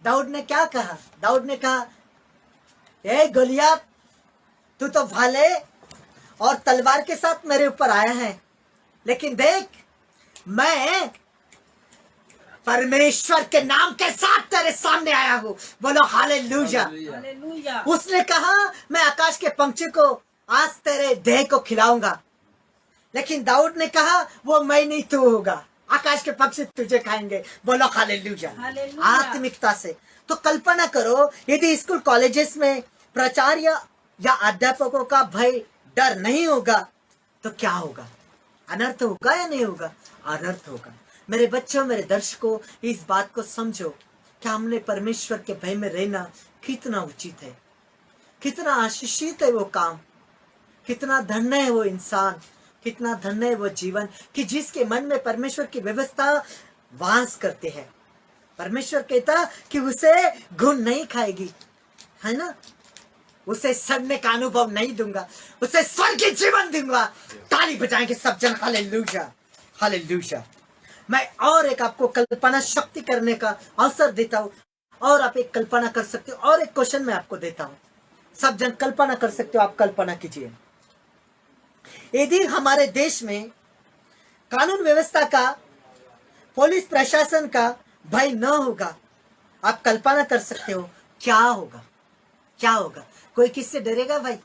दाऊद ने क्या कहा? दाऊद ने कहा, ए गोलियात, तू तो भाले और तलवार के साथ मेरे ऊपर आया है, लेकिन देख, मैं परमेश्वर के नाम के साथ तेरे सामने आया हूं। बोलो हालेलुया, हालेलुया। उसने कहा, मैं आकाश के पंछी को आज तेरे देह को खिलाऊंगा। लेकिन दाऊद ने कहा, वो मैं नहीं, तू होगा, आकाश के पक्षी तुझे खाएंगे। बोलो हालेलुया, हालेलुया। आत्मिकता से। तो कल्पना करो, यदि स्कूल कॉलेजेस में प्राचार्य या अध्यापकों का भय डर नहीं होगा तो क्या होगा? अनर्थ होगा या नहीं होगा? अनर्थ होगा। मेरे बच्चों, मेरे दर्शकों, इस बात को समझो कि हमने परमेश्वर के भय में रहना कितना उचित है, कितना आशीषित है वो काम, कितना धन्य है वो इंसान, कितना धन्य है वो जीवन कि जिसके मन में परमेश्वर की व्यवस्था वास करते हैं। परमेश्वर कहता कि उसे घुन नहीं खाएगी, है ना, उसे सड़ने का अनुभव नहीं दूंगा, उसे स्वर्गीय जीवन दूंगा। ताली बजाएंगे सब जन। Hallelujah, hallelujah. मैं और एक आपको कल्पना शक्ति करने का अवसर देता हूं, और आप एक कल्पना कर सकते हो। और एक क्वेश्चन मैं आपको देता हूं, सब जन कल्पना कर सकते हो। आप कल्पना कीजिए, यदि हमारे देश में कानून व्यवस्था का, पुलिस प्रशासन का भय न होगा, आप कल्पना कर सकते हो क्या होगा? क्या होगा? कोई किससे डरेगा भाई?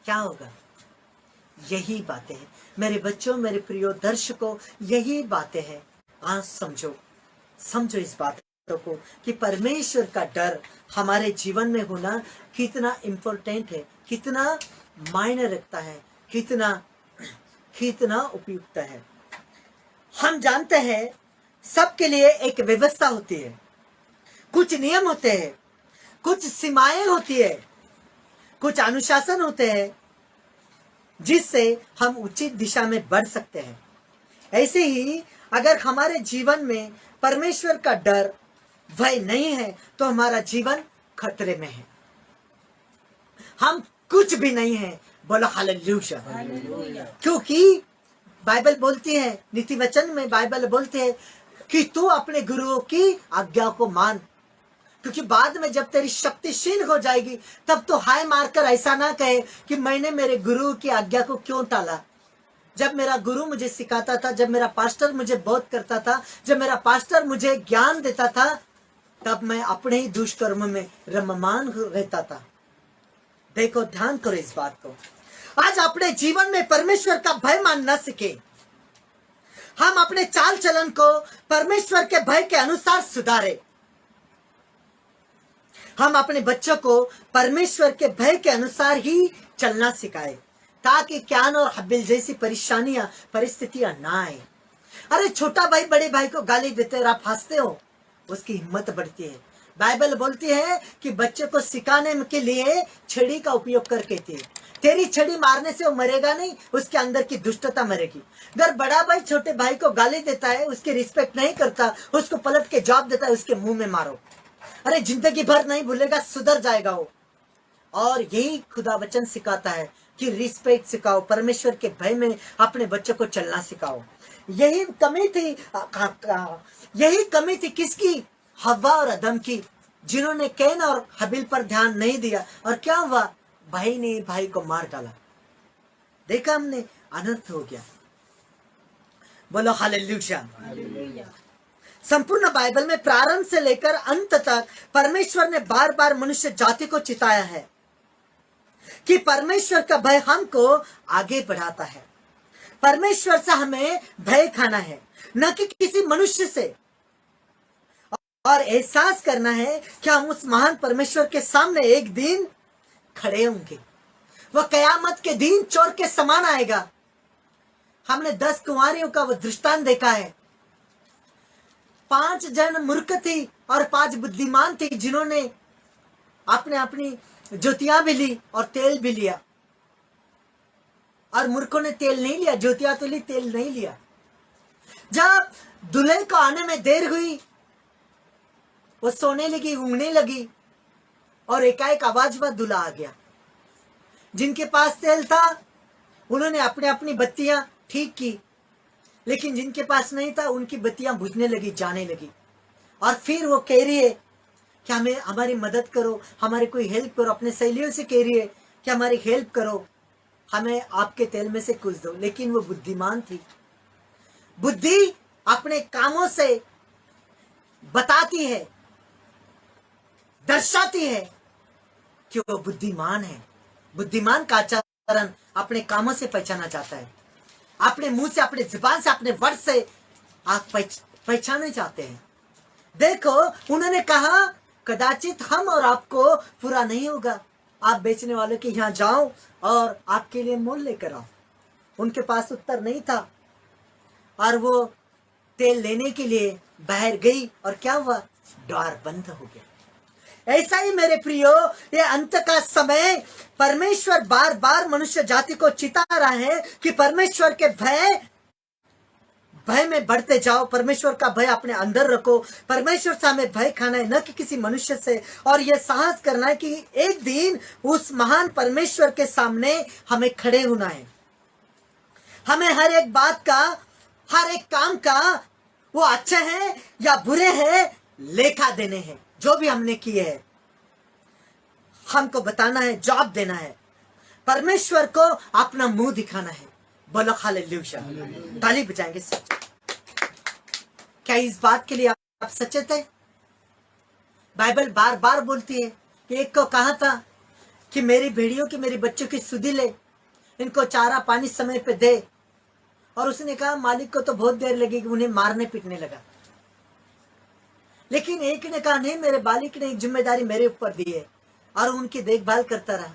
क्या होगा? यही बातें हैं मेरे बच्चों, मेरे प्रियो दर्शकों, यही बातें हैं। आज समझो, समझो इस बातों को कि परमेश्वर का डर हमारे जीवन में होना कितना इम्पोर्टेंट है, कितना मायने रखता है, कितना कितना उपयुक्त है। हम जानते हैं सबके लिए एक व्यवस्था होती है, कुछ नियम होते हैं, कुछ सीमाएं होती है, कुछ अनुशासन होते हैं जिससे हम उचित दिशा में बढ़ सकते हैं। ऐसे ही अगर हमारे जीवन में परमेश्वर का डर, भय नहीं है तो हमारा जीवन खतरे में है, हम कुछ भी नहीं है। बोलो हालेलुया। क्योंकि बाइबल बोलती है, नीति वचन में बाइबल बोलती है कि तू अपने गुरुओं की आज्ञा को मान, क्योंकि बाद में जब तेरी शक्ति क्षीण हो जाएगी तब तो हाय मारकर ऐसा ना कहे कि मैंने मेरे गुरु की आज्ञा को क्यों टाला। जब मेरा गुरु मुझे सिखाता था, जब मेरा पास्टर मुझे बोध करता था, जब मेरा पास्टर मुझे ज्ञान देता था, तब मैं अपने ही दुष्कर्म में रममान रहता था। देखो, ध्यान करो इस बात को। आज अपने जीवन में परमेश्वर का भय मानना सीखे। हम अपने चाल चलन को परमेश्वर के भय के अनुसार सुधारे। हम अपने बच्चों को परमेश्वर के भय के अनुसार ही चलना सिखाए, ताकि कैन और हबिल जैसी परिस्थितियां ना आए। अरे छोटा भाई बड़े भाई को गाली देते और आप हंसते हो, उसकी हिम्मत बढ़ती है। बाइबल बोलती है कि बच्चे को सिखाने के लिए छड़ी का उपयोग करके थी। तेरी छड़ी मारने से वो मरेगा नहीं, उसके अंदर की दुष्टता मरेगी। अगर बड़ा भाई छोटे भाई को गाली देता है, उसकी रिस्पेक्ट नहीं करता, उसको पलट के जवाब देता है, उसके मुंह में मारो। अरे जिंदगी भर नहीं भूलेगा, सुधर जाएगा वो। और यही खुदा वचन सिखाता है कि रिस्पेक्ट सिखाओ, परमेश्वर के भय में अपने बच्चों को चलना सिखाओ। यही कमी थी किसकी? हव्वा और अदम की, जिन्होंने कैन और हबील पर ध्यान नहीं दिया। और क्या हुआ? भाई ने भाई को मार डाला। देखा हमने, अनर्थ हो गया। बोलो हालेलुया। संपूर्ण बाइबल में प्रारंभ से लेकर अंत तक परमेश्वर ने बार बार मनुष्य जाति को चिताया है कि परमेश्वर का भय हमको आगे बढ़ाता है। परमेश्वर से हमें भय खाना है, न कि किसी मनुष्य से। और एहसास करना है कि हम उस महान परमेश्वर के सामने एक दिन खड़े होंगे। वह कयामत के दिन चोर के समान आएगा। हमने 10 कुंवारियों का वो दृष्टांत देखा है। 5 जन मूर्ख थी और 5 बुद्धिमान थी, जिन्होंने अपनी ज्योतियां भी ली और तेल भी लिया। और मूर्खों ने तेल नहीं लिया, ज्योतियां तो ली, तेल नहीं लिया। जब दुल्हन को आने में देर हुई, वो सोने लगी, ऊँगने लगी, और एकाएक आवाज में दूल्हा आ गया। जिनके पास तेल था उन्होंने अपनी बत्तियां ठीक की, लेकिन जिनके पास नहीं था उनकी बत्तियां बुझने लगी, जाने लगी। और फिर वो कह रही है कि हमें हमारी मदद करो, हमारी कोई हेल्प करो। अपने सहेलियों से कह रही है कि हमारी हेल्प करो, हमें आपके तेल में से कुछ दो। लेकिन वो बुद्धिमान थी। बुद्धि अपने कामों से बताती है, दर्शाती है कि वो बुद्धिमान है। बुद्धिमान का आचरण अपने कामों से पहचाना जाता है। अपने मुंह से, अपने जुबान से, अपने वर्ड से आप पहचाने जाते हैं। देखो, उन्होंने कहा कदाचित हम और आपको पूरा नहीं होगा, आप बेचने वाले के यहाँ जाओ और आपके लिए मोल लेकर आओ। उनके पास उत्तर नहीं था और वो तेल लेने के लिए बाहर गई, और क्या हुआ? द्वार बंद हो गया। ऐसा ही मेरे प्रियो, ये अंत का समय परमेश्वर बार बार मनुष्य जाति को चिता रहा है कि परमेश्वर के भय में बढ़ते जाओ। परमेश्वर का भय अपने अंदर रखो। परमेश्वर से हमें भय खाना है, न कि किसी मनुष्य से। और यह साहस करना है कि एक दिन उस महान परमेश्वर के सामने हमें खड़े होना है। हमें हर एक बात का, हर एक काम का, वो अच्छे हैं या बुरे हैं, लेखा देने हैं। जो भी हमने किए हैं हमको बताना है, जवाब देना है। परमेश्वर को अपना मुंह दिखाना है। बोलो हालेलुया। ताली बजाएंगे सब। क्या इस बात के लिए आप सचेत है? बाइबल बार बार बोलती है कि एक को कहा था कि मेरी भेड़ियों की, मेरी बच्चों की सुधि ले, इनको चारा पानी समय पे दे। और उसने कहा मालिक को तो बहुत देर लगेगी, उन्हें मारने पीटने लगा। लेकिन एक ने कहा नहीं, मेरे मालिक ने एक जिम्मेदारी मेरे ऊपर दी है, और उनकी देखभाल करता रहा।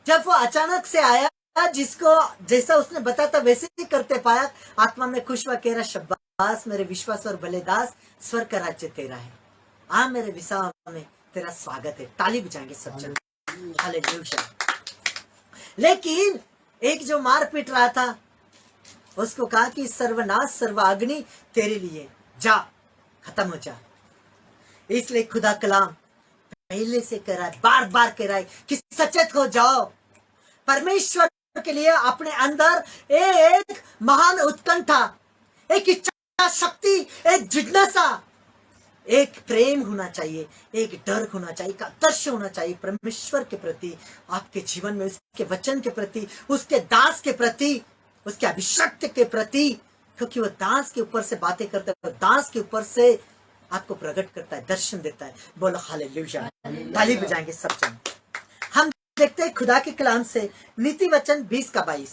जब वो अचानक से आया, जिसको जैसा उसने बताया था वैसे ही करते पाया, आत्मा में खुश हुआ, कह रहा शाबाश मेरे विश्वास और भले दास, स्वर्ग का राज्य तेरा है। आ मेरे विश्वास में तेरा स्वागत है। ताली बजाएंगे सब जन। हालेलुया। लेकिन एक जो मार पीट रहा था उसको कहा कि सर्वनाश सर्वाग्नि तेरे लिए, जा खत्म हो जा। इसलिए खुदा कलाम पहले से कह रहा है, बार बार कह रहा है कि सचेत हो जाओ। परमेश्वर के लिए अपने अंदर एक महान उत्कंठा, एक इच्छा शक्ति, एक जिज्ञासा, एक प्रेम होना चाहिए, एक डर होना चाहिए, एक आदर्श होना चाहिए परमेश्वर के प्रति, आपके जीवन में उसके वचन के प्रति, उसके दास के प्रति, उसके अभिषक्त के प्रति, क्योंकि वो दास के ऊपर से बातें करता है, दास के ऊपर से आपको प्रकट करता है, दर्शन देता है। बोलो हालेलुया, ताली बजाएंगे सब जन। हम देखते हैं खुदा के कलाम से नीति वचन 20 का 22।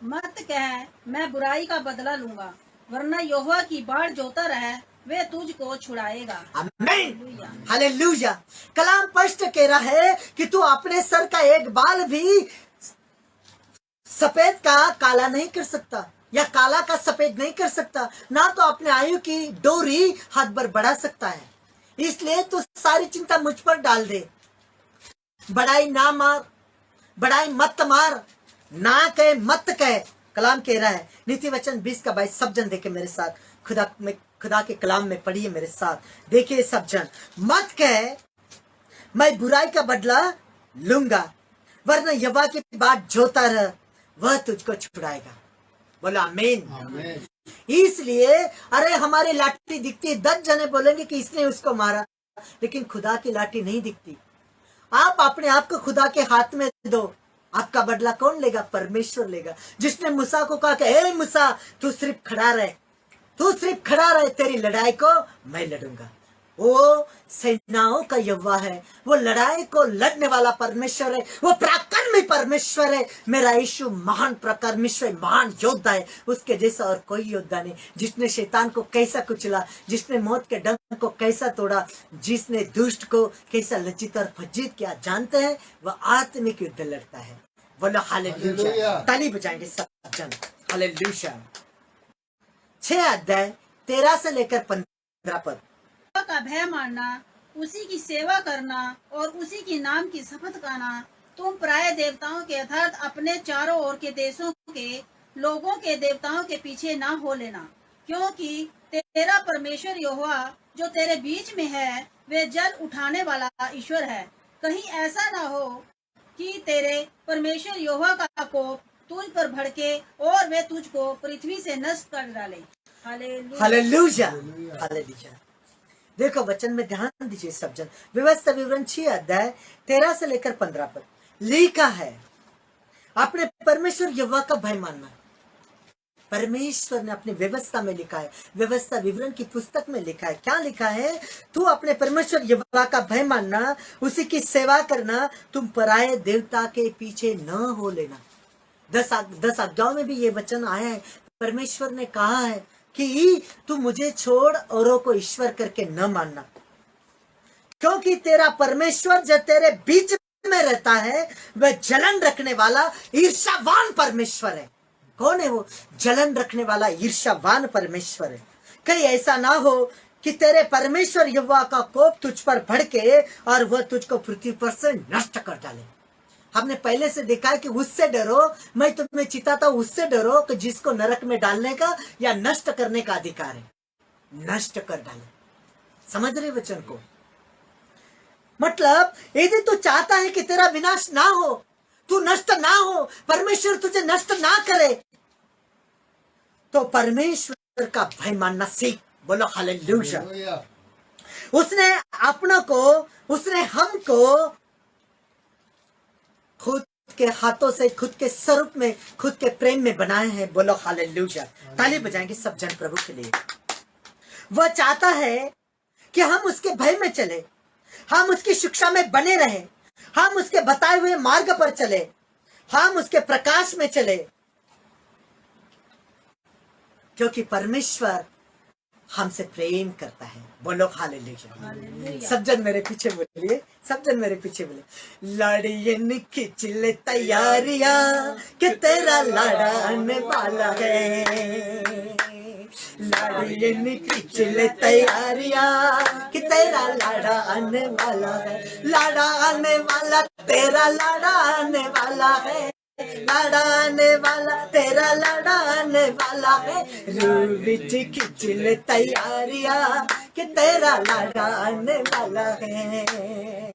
मत कह मैं बुराई का बदला लूंगा, वरना यहोवा की बाढ़ जोता रहे, वे तुझको छुड़ाएगा। आमीन, हालेलुया। कलाम स्पष्ट कह रहा है कि तू अपने सर का एक बाल भी सफेद का काला नहीं कर सकता, या काला का सफेद नहीं कर सकता, ना तो अपने आयु की डोरी हाथ भर बढ़ा सकता है। इसलिए तू सारी चिंता मुझ पर डाल दे। बड़ाई ना मार, बड़ाई मत मार, ना कहे मत कहे। कलाम कह रहा है नीति वचन 20 का 22। सब जन देखे मेरे साथ, खुदा के कलाम में पढ़िए मेरे साथ, देखिए सब जन। मत कहे मैं बुराई का बदला लूंगा, वरना यहोवा की बात जोता रह, वह तुझको छुड़ाएगा। बोला आमीन। इसलिए अरे हमारी लाठी दिखती, 10 जने बोलेंगे कि इसने उसको मारा, लेकिन खुदा की लाठी नहीं दिखती। आप अपने आप को खुदा के हाथ में दो, आपका बदला कौन लेगा? परमेश्वर लेगा। जिसने मूसा को कहा कि ए मूसा तू सिर्फ खड़ा रहे, तू सिर्फ खड़ा रहे, तेरी लड़ाई को मैं लड़ूंगा। वो सेनाओं का यहोवा है, वो लड़ाई को लड़ने वाला परमेश्वर है, वो पराक्रमी परमेश्वर है। मेरा यीशु महान परमेश्वर, महान योद्धा है, उसके जैसा और कोई योद्धा नहीं। जिसने शैतान को कैसा कुचला, जिसने मौत के डंक को कैसा तोड़ा, जिसने दुष्ट को कैसा लज्जित और फज्जित किया, जानते हैं वह आत्मिक युद्ध लड़ता है। बोलो हालेलुया, ताली बजाएंगे सब जन। हालेलुया। 6 अध्याय 13 से लेकर 15 पद। का भय मानना, उसी की सेवा करना और उसी की नाम की शपथ खाना, तुम प्राय देवताओं के अर्थात अपने चारों ओर के देशों के लोगों के देवताओं के पीछे ना हो लेना, क्योंकि तेरा परमेश्वर यहोवा जो तेरे बीच में है, वे जल उठाने वाला ईश्वर है। कहीं ऐसा ना हो कि तेरे परमेश्वर यहोवा का कोप तुझ पर भड़के और वे तुझको पृथ्वी से नष्ट कर डाले। Hallelujah, hallelujah. देखो वचन में ध्यान दीजिए सब जन। व्यवस्था विवरण 6 अध्याय 13 से लेकर 15 पद लिखा है, अपने परमेश्वर यहोवा का भय मानना। परमेश्वर ने अपनी व्यवस्था में लिखा है, व्यवस्था विवरण की पुस्तक में लिखा है। क्या लिखा है? तू अपने परमेश्वर यहोवा का भय मानना, उसी की सेवा करना, तुम पराये देवता के पीछे न हो लेना। 10 आज्ञाओं में भी ये वचन आया है। परमेश्वर ने कहा है कि तू मुझे छोड़ औरों को ईश्वर करके न मानना, क्योंकि तेरा परमेश्वर जो तेरे बीच में रहता है वह जलन रखने वाला ईर्ष्यावान परमेश्वर है। कौन है वो? जलन रखने वाला ईर्ष्यावान परमेश्वर है। कहीं ऐसा ना हो कि तेरे परमेश्वर यहोवा का कोप तुझ पर भड़के और वह तुझको पृथ्वी पर से नष्ट कर डाले। हमने पहले से देखा है कि उससे डरो, मैं तुम्हें चिताता हूं, उससे डरो कि जिसको नरक में डालने का या नष्ट करने का अधिकार है, नष्ट कर डाले। समझ रहे वचन को? मतलब यदि तू चाहता है कि तेरा विनाश ना हो, तू नष्ट ना हो, परमेश्वर तुझे नष्ट ना करे, तो परमेश्वर का भय मानना सीख। बोलो हालेलुया। उसने अपनों को, उसने हमको खुद के हाथों से, खुद के स्वरूप में, खुद के प्रेम में बनाए हैं। बोलो हालेलुया। ताली बजाएंगे सब जन प्रभु के लिए। वह चाहता है कि हम उसके भय में चले, हम उसकी शिक्षा में बने रहे, हम उसके बताए हुए मार्ग पर चले, हम उसके प्रकाश में चले, क्योंकि परमेश्वर हमसे प्रेम करता है। बोलो हालेलुया। सब जन मेरे पीछे बोलिए, सब जन मेरे पीछे बोले। लाड़ियन खिंच ले तैयारियां कि तेरा लाड़ा आने वाला है, लाड़ी खींच ले तैयारियां कि तेरा लाड़ा आने वाला है, लाड़ा आने वाला, तेरा लाड़ा आने वाला है, लाड़ा आने वाला, तेरा लाड़ा आने वाला है। रूह विच खींच ले तैयारियां कि तेरा लाड़ा आने वाला है।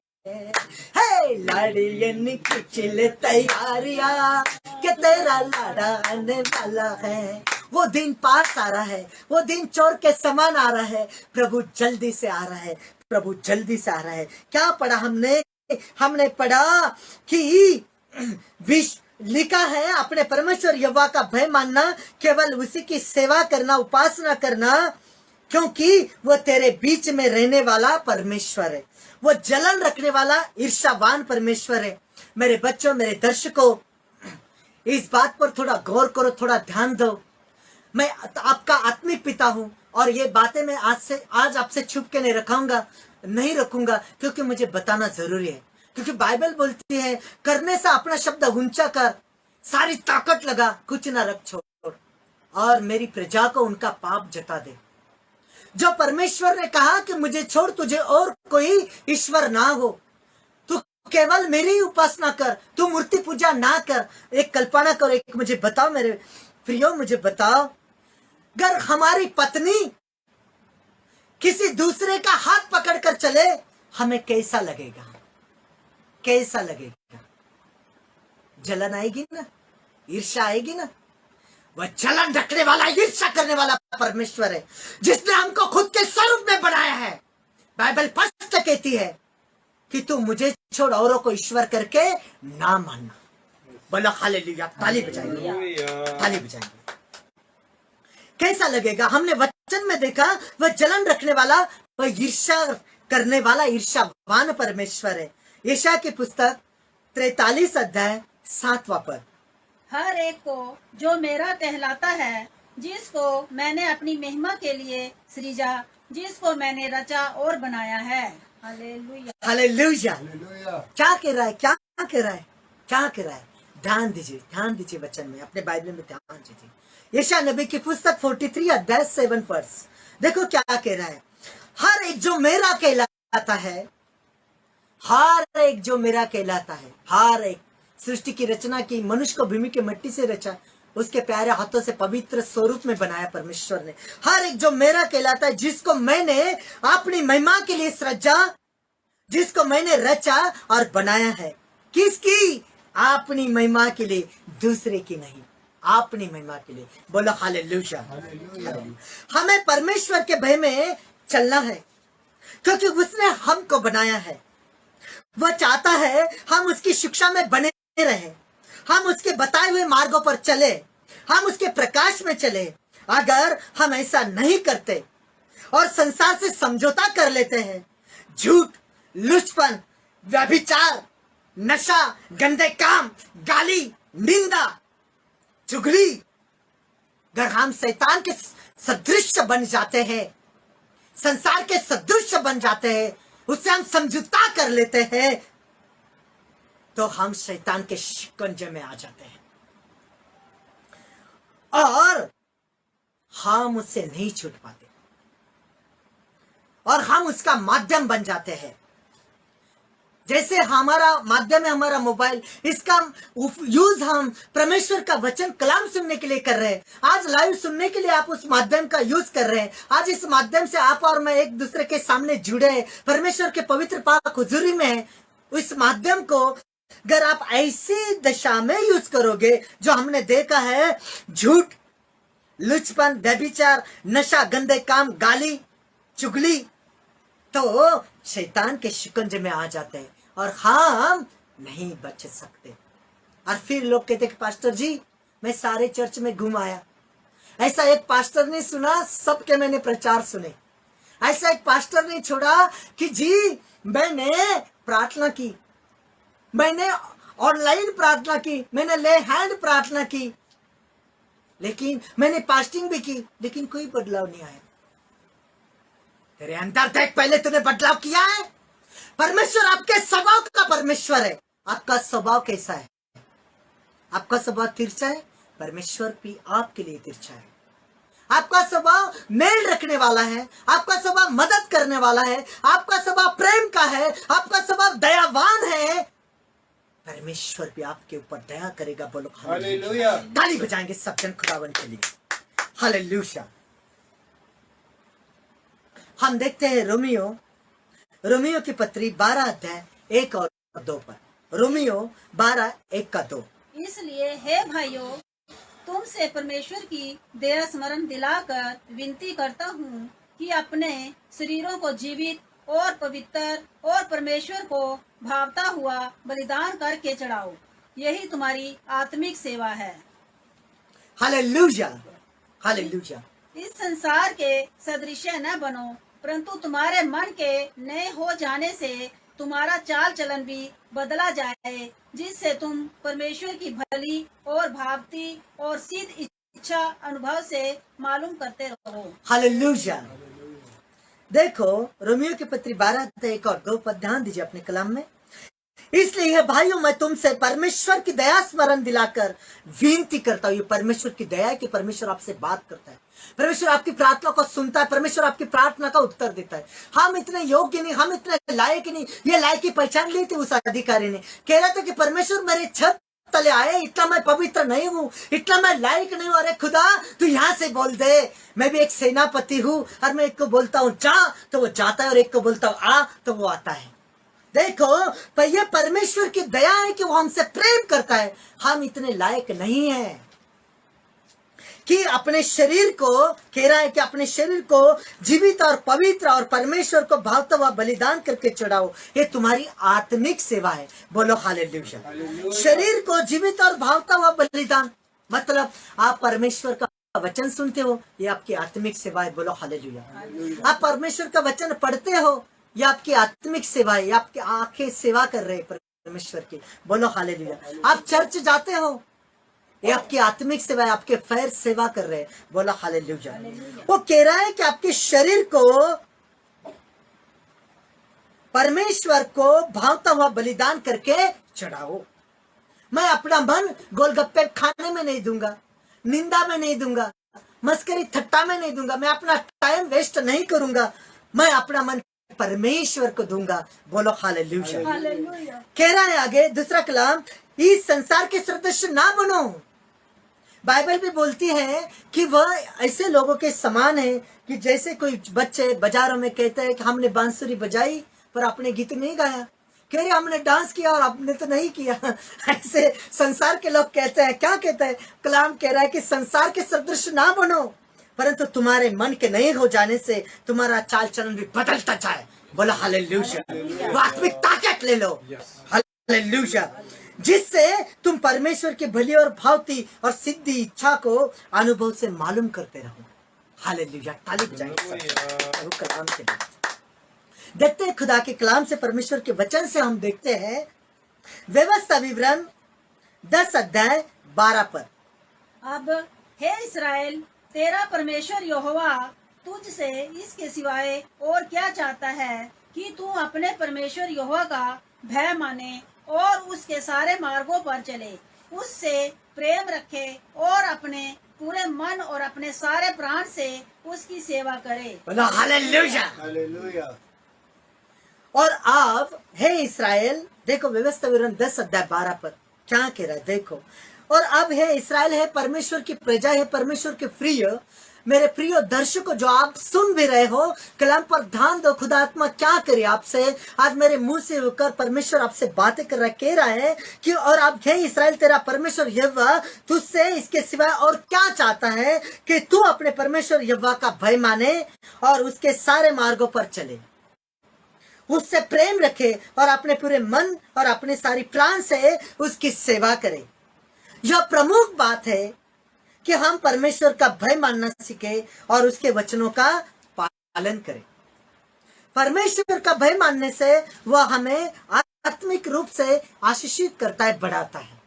हे लाड़ी खींच ले तैयारियां कि तेरा लाड़ा आने वाला है। वो दिन पास आ रहा है, वो दिन चोर के समान आ रहा है। प्रभु जल्दी से आ रहा है, प्रभु जल्दी से आ रहा है। क्या पढ़ा हमने? हमने पढ़ा कि विश्व लिखा है अपने परमेश्वर यहोवा का भय मानना, केवल उसी की सेवा करना, उपासना करना, क्योंकि वो तेरे बीच में रहने वाला परमेश्वर है। वो जलन रखने वाला ईर्ष्यावान परमेश्वर है। मेरे बच्चों, मेरे दर्शकों, इस बात पर थोड़ा गौर करो, थोड़ा ध्यान दो। मैं आपका आत्मिक पिता हूं और ये बातें मैं आज आपसे छुप के नहीं रखूंगा, क्योंकि मुझे बताना जरूरी है। क्योंकि बाइबल बोलती है, करने से अपना शब्द ऊंचा कर, सारी ताकत लगा, कुछ ना रख छोड़, और मेरी प्रजा को उनका पाप जता दे। जो परमेश्वर ने कहा कि मुझे छोड़, तुझे और कोई ईश्वर ना हो, तू केवल मेरी उपासना कर, तू मूर्ति पूजा ना कर। एक कल्पना करो, एक मुझे बताओ मेरे प्रियो, मुझे बताओ, अगर हमारी पत्नी किसी दूसरे का हाथ पकड़कर चले, हमें कैसा लगेगा? कैसा लगेगा? जलन आएगी ना, ईर्ष्या आएगी ना। वह जलन रखने वाला, ईर्ष्या करने वाला परमेश्वर है, जिसने हमको खुद के स्वरूप में बनाया है। बाइबल स्पष्ट कहती है कि तू मुझे छोड़ औरों को ईश्वर करके ना मानना। बोलो हालेलुया, ताली बजाएंगे, ताली बजाएंगे। कैसा लगेगा? हमने वचन में देखा, वह जलन रखने वाला, वह ईर्ष्या करने वाला, ईर्ष्यावान परमेश्वर है। यशायाह की पुस्तक 43 अध्याय 7वां पद। हर एक को जो मेरा कहलाता है, जिसको मैंने अपनी महिमा के लिए सृजा, जिसको मैंने रचा और बनाया है। Hallelujah, hallelujah. क्या कह रहा है? क्या कह रहा है? क्या कह रहा है? ध्यान दीजिए वचन में, अपने बाइबल में ध्यान दीजिए। यशायाह नबी की पुस्तक 43 अध्याय 7 वर्ष। देखो क्या कह रहा है। हर एक जो मेरा कहलाता है, हर एक जो मेरा कहलाता है, हर एक सृष्टि की रचना की, मनुष्य को भूमि के मिट्टी से रचा, उसके प्यारे हाथों से पवित्र स्वरूप में बनाया परमेश्वर ने। हर एक जो मेरा कहलाता है, जिसको मैंने अपनी महिमा के लिए सृजा, जिसको मैंने रचा और बनाया है। किसकी? अपनी महिमा के लिए, दूसरे की नहीं, अपनी महिमा के लिए। बोलो हालेलुया। हमें परमेश्वर के भय में चलना है, क्योंकि उसने हमको बनाया है। वह चाहता है हम उसकी शिक्षा में बने रहे, हम उसके बताए हुए मार्गों पर चले, हम उसके प्रकाश में चले। अगर हम ऐसा नहीं करते और संसार से समझौता कर लेते हैं, झूठ, लुचपन, व्यभिचार, नशा, गंदे काम, गाली, निंदा, चुगली, अगर हम शैतान के सदृश बन जाते हैं, संसार के सदृश बन जाते हैं, उससे हम समझौता कर लेते हैं, तो हम शैतान के शिकंजे में आ जाते हैं और हम उससे नहीं छूट पाते और हम उसका माध्यम बन जाते हैं। जैसे हमारा माध्यम है हमारा मोबाइल, इसका यूज हम परमेश्वर का वचन कलाम सुनने के लिए कर रहे हैं। आज लाइव सुनने के लिए आप उस माध्यम का यूज कर रहे हैं। आज इस माध्यम से आप और मैं एक दूसरे के सामने जुड़े हैं, परमेश्वर के पवित्र पाक हुजूरी में है। उस माध्यम को अगर आप ऐसी दशा में यूज करोगे, जो हमने देखा है, झूठ, लुचपन, व्यभिचार, नशा, गंदे काम, गाली, चुगली, तो शैतान के शिकंजे में आ जाते हैं और हम नहीं बच सकते। और फिर लोग कहते कि पास्टर जी, मैं सारे चर्च में घूम आया, ऐसा एक पास्टर नहीं सुना, सबके मैंने प्रचार सुने। ऐसा एक पास्टर नहीं छोड़ा कि जी मैंने प्रार्थना की, मैंने ऑनलाइन प्रार्थना की, मैंने ले हैंड प्रार्थना की, लेकिन मैंने फास्टिंग भी की, लेकिन कोई बदलाव नहीं आया। तेरे अंदर देख, पहले तूने बदलाव किया है? परमेश्वर आपके स्वभाव का परमेश्वर है। आपका स्वभाव कैसा है? आपका स्वभाव तिरछा है, परमेश्वर भी आपके लिए तिरछा है। आपका स्वभाव मेल रखने वाला है, आपका स्वभाव मदद करने वाला है, आपका स्वभाव प्रेम का है, आपका स्वभाव दयावान है, परमेश्वर भी आपके ऊपर दया करेगा। बोलो हालेलुया। ताली बजाएंगे सब जन खुदावन के लिए। हालेलुया। हम देखते हैं रोमियो की पत्री 12 अध्याय 1 और 2 पर। रोमियो 12 1 का 2। इसलिए हे भाइयों, तुमसे परमेश्वर की दया स्मरण दिलाकर विनती करता हूँ कि अपने शरीरों को जीवित और पवित्र और परमेश्वर को भावता हुआ बलिदान करके चढ़ाओ, यही तुम्हारी आत्मिक सेवा है। Hallelujah, hallelujah. इस संसार के सदृश न बनो, परंतु तुम्हारे मन के नए हो जाने से तुम्हारा चाल चलन भी बदला जाए, जिससे तुम परमेश्वर की भली और भावती और सिद्ध इच्छा अनुभव से मालूम करते रहो। हालेलुया। देखो रोमियो की पत्री 12 अध्याय 1 और 2 पर ध्यान दीजिए अपने कलाम में। इसलिए भाइयों, मैं तुमसे परमेश्वर की दया स्मरण दिलाकर विनती करता हूँ। ये परमेश्वर की दया है कि परमेश्वर आपसे बात करता है, परमेश्वर आपकी प्रार्थना को सुनता है, परमेश्वर आपकी प्रार्थना का उत्तर देता है। हम इतने योग्य नहीं, हम इतने लायक नहीं। ये लायक की पहचान ली थी उस अधिकारी ने। कह रहा था कि परमेश्वर मेरे छत तले आए, इतना मैं पवित्र नहीं हूँ, इतना मैं लायक नहीं हूँ। अरे खुदा, तू यहाँ से बोल दे। मैं भी एक सेनापति हूँ और मैं एक को बोलता हूँ जा तो वो जाता है, और एक को बोलता हूँ आ तो वो आता है। देखो, पर ये परमेश्वर की दया है कि वो हमसे प्रेम करता है। हम इतने लायक नहीं हैं कि अपने शरीर को, कह रहा है कि अपने शरीर को जीवित और पवित्र और परमेश्वर को भावता हुआ बलिदान करके चढ़ाओ, ये तुम्हारी आत्मिक सेवा है। बोलो हालेलुया। शरीर को जीवित और भावता हुआ बलिदान मतलब आप परमेश्वर का वचन सुनते हो, ये आपकी आत्मिक सेवा है। बोलो हालेलुया। आप परमेश्वर का वचन पढ़ते हो, ये आपकी आत्मिक सेवा है। आपकी आंखें सेवा कर रहे हैं परमेश्वर की। बोलो हालेलुया। आप चर्च जाते हो, ये आपकी आत्मिक सेवा है। आपके पैर सेवा कर रहे हैं। बोला हालेलुया। वो कह रहा है कि आपके शरीर को परमेश्वर को भावता हुआ बलिदान करके चढ़ाओ। मैं अपना मन गोलगप्पे खाने में नहीं दूंगा, निंदा में नहीं दूंगा, मस्करी थट्टा में नहीं दूंगा। मैं अपना टाइम वेस्ट नहीं करूंगा। मैं अपना मन परमेश्वर को दूंगा। बोलो हालेलुया। कह रहा है आगे दूसरा कलाम, इस संसार के सदृश ना बनो। बाइबल भी बोलती है कि वह ऐसे लोगों के समान है कि जैसे कोई बच्चे बाजारों में कहते हैं कि हमने बांसुरी बजाई पर आपने गीत नहीं गाया। कह रहे हमने डांस किया और आपने तो नहीं किया। ऐसे संसार के लोग कहते हैं। क्या कहते हैं? कलाम कह रहा है कि संसार के सदृश ना बनो, परंतु तुम्हारे मन के नए हो जाने से तुम्हारा चाल चलन भी बदलता जाए। बोला हालेलुया। आत्मिक ताकत ले लो। हालेलुया। जिससे तुम परमेश्वर की भली और भावती और सिद्धि इच्छा को अनुभव से मालूम करते रहो। हालेलुया। ताली बजाएंगे कलाम के लिए। देखते हैं खुदा के कलाम से, परमेश्वर के वचन से हम देखते हैं व्यवस्था विवरण 10 अध्याय 12 पर। अब हे इस्राएल, तेरा परमेश्वर यहोवा तुझसे इसके सिवाय और क्या चाहता है कि तू अपने परमेश्वर यहोवा का भय माने और उसके सारे मार्गों पर चले, उससे प्रेम रखे और अपने पूरे मन और अपने सारे प्राण से उसकी सेवा करे। हालेलुया। हालेलुया। और आप हे इस्राएल, देखो व्यवस्था विवरण 10 अध्याय 12 पर क्या कह रहा है देखो। और अब हे इस्राएल, है परमेश्वर की प्रजा, है परमेश्वर के प्रिय, मेरे प्रिय दर्शकों जो आप सुन भी रहे हो, कलाम पर ध्यान दो। खुदा आत्मा क्या करे आपसे आज मेरे मुंह से होकर परमेश्वर आपसे बातें कर रहा है। कह रहा है कि और अब हे इस्राएल, तेरा परमेश्वर यहोवा तुझसे इसके सिवाय और क्या चाहता है कि तू अपने परमेश्वर यहोवा का भय माने और उसके सारे मार्गों पर चले, उससे प्रेम रखे और अपने पूरे मन और अपने सारी प्राण से उसकी सेवा करे। यह प्रमुख बात है कि हम परमेश्वर का भय मानना सीखे और उसके वचनों का पालन करें। परमेश्वर का भय मानने से वह हमें आत्मिक रूप से आशीषित करता है, बढ़ाता है।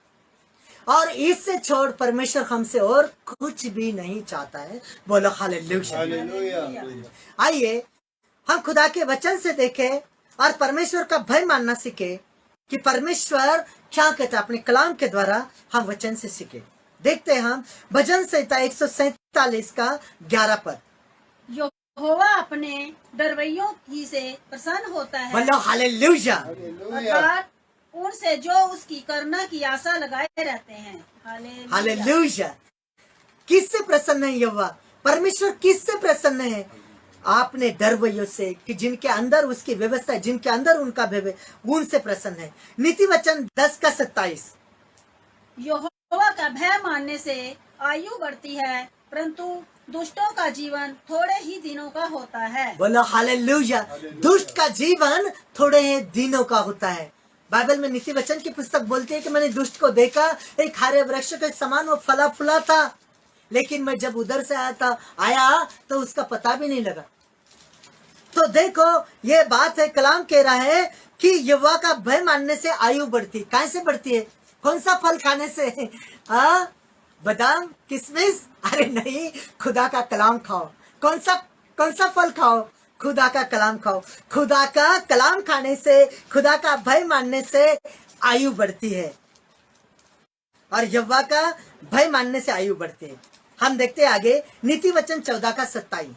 और इससे छोड़ परमेश्वर हमसे और कुछ भी नहीं चाहता है। बोलो हालेलुया। आइए हम खुदा के वचन से देखें और परमेश्वर का भय मानना सीखे कि परमेश्वर क्या कहता है। अपने कलाम के द्वारा हम वचन से सीखे। देखते हैं हम भजन संहिता 147 का 11 पद। यहोवा अपने डरवैयों की से प्रसन्न होता है, बोलो हालेलुया। अर्थात उनसे जो उसकी करना की आशा लगाए रहते हैं। हालेलुया। हालेलुया। किससे प्रसन्न है यहोवा? परमेश्वर किससे प्रसन्न है? आपने डरवैयों से, कि जिनके अंदर उसकी व्यवस्था है, जिनके अंदर उनका भय, उनसे प्रसन्न है। नीति वचन 10 का 27। यहोवा का भय मानने से आयु बढ़ती है, परंतु दुष्टों का जीवन थोड़े ही दिनों का होता है। बोलो हालेलुया। दुष्ट का जीवन थोड़े ही दिनों का होता है। बाइबल में नीति वचन की पुस्तक बोलती है कि मैंने दुष्ट को देखा, एक हरे वृक्ष के समान वो फला फूला था, लेकिन मैं जब उधर से आया तो उसका पता भी नहीं लगा। तो देखो ये बात है, कलाम कह रहा है कि यहोवा का भय मानने से आयु बढ़ती। कैसे बढ़ती है? कौन सा फल खाने से? बादाम, किशमिश? अरे नहीं, खुदा का कलाम खाओ। कौन सा फल खाओ? खुदा का कलाम खाओ। खुदा का कलाम खाने से, खुदा का भय मानने से आयु बढ़ती है, और यहोवा का भय मानने से आयु बढ़ती है। हम देखते हैं आगे नीति वचन 14 का 27।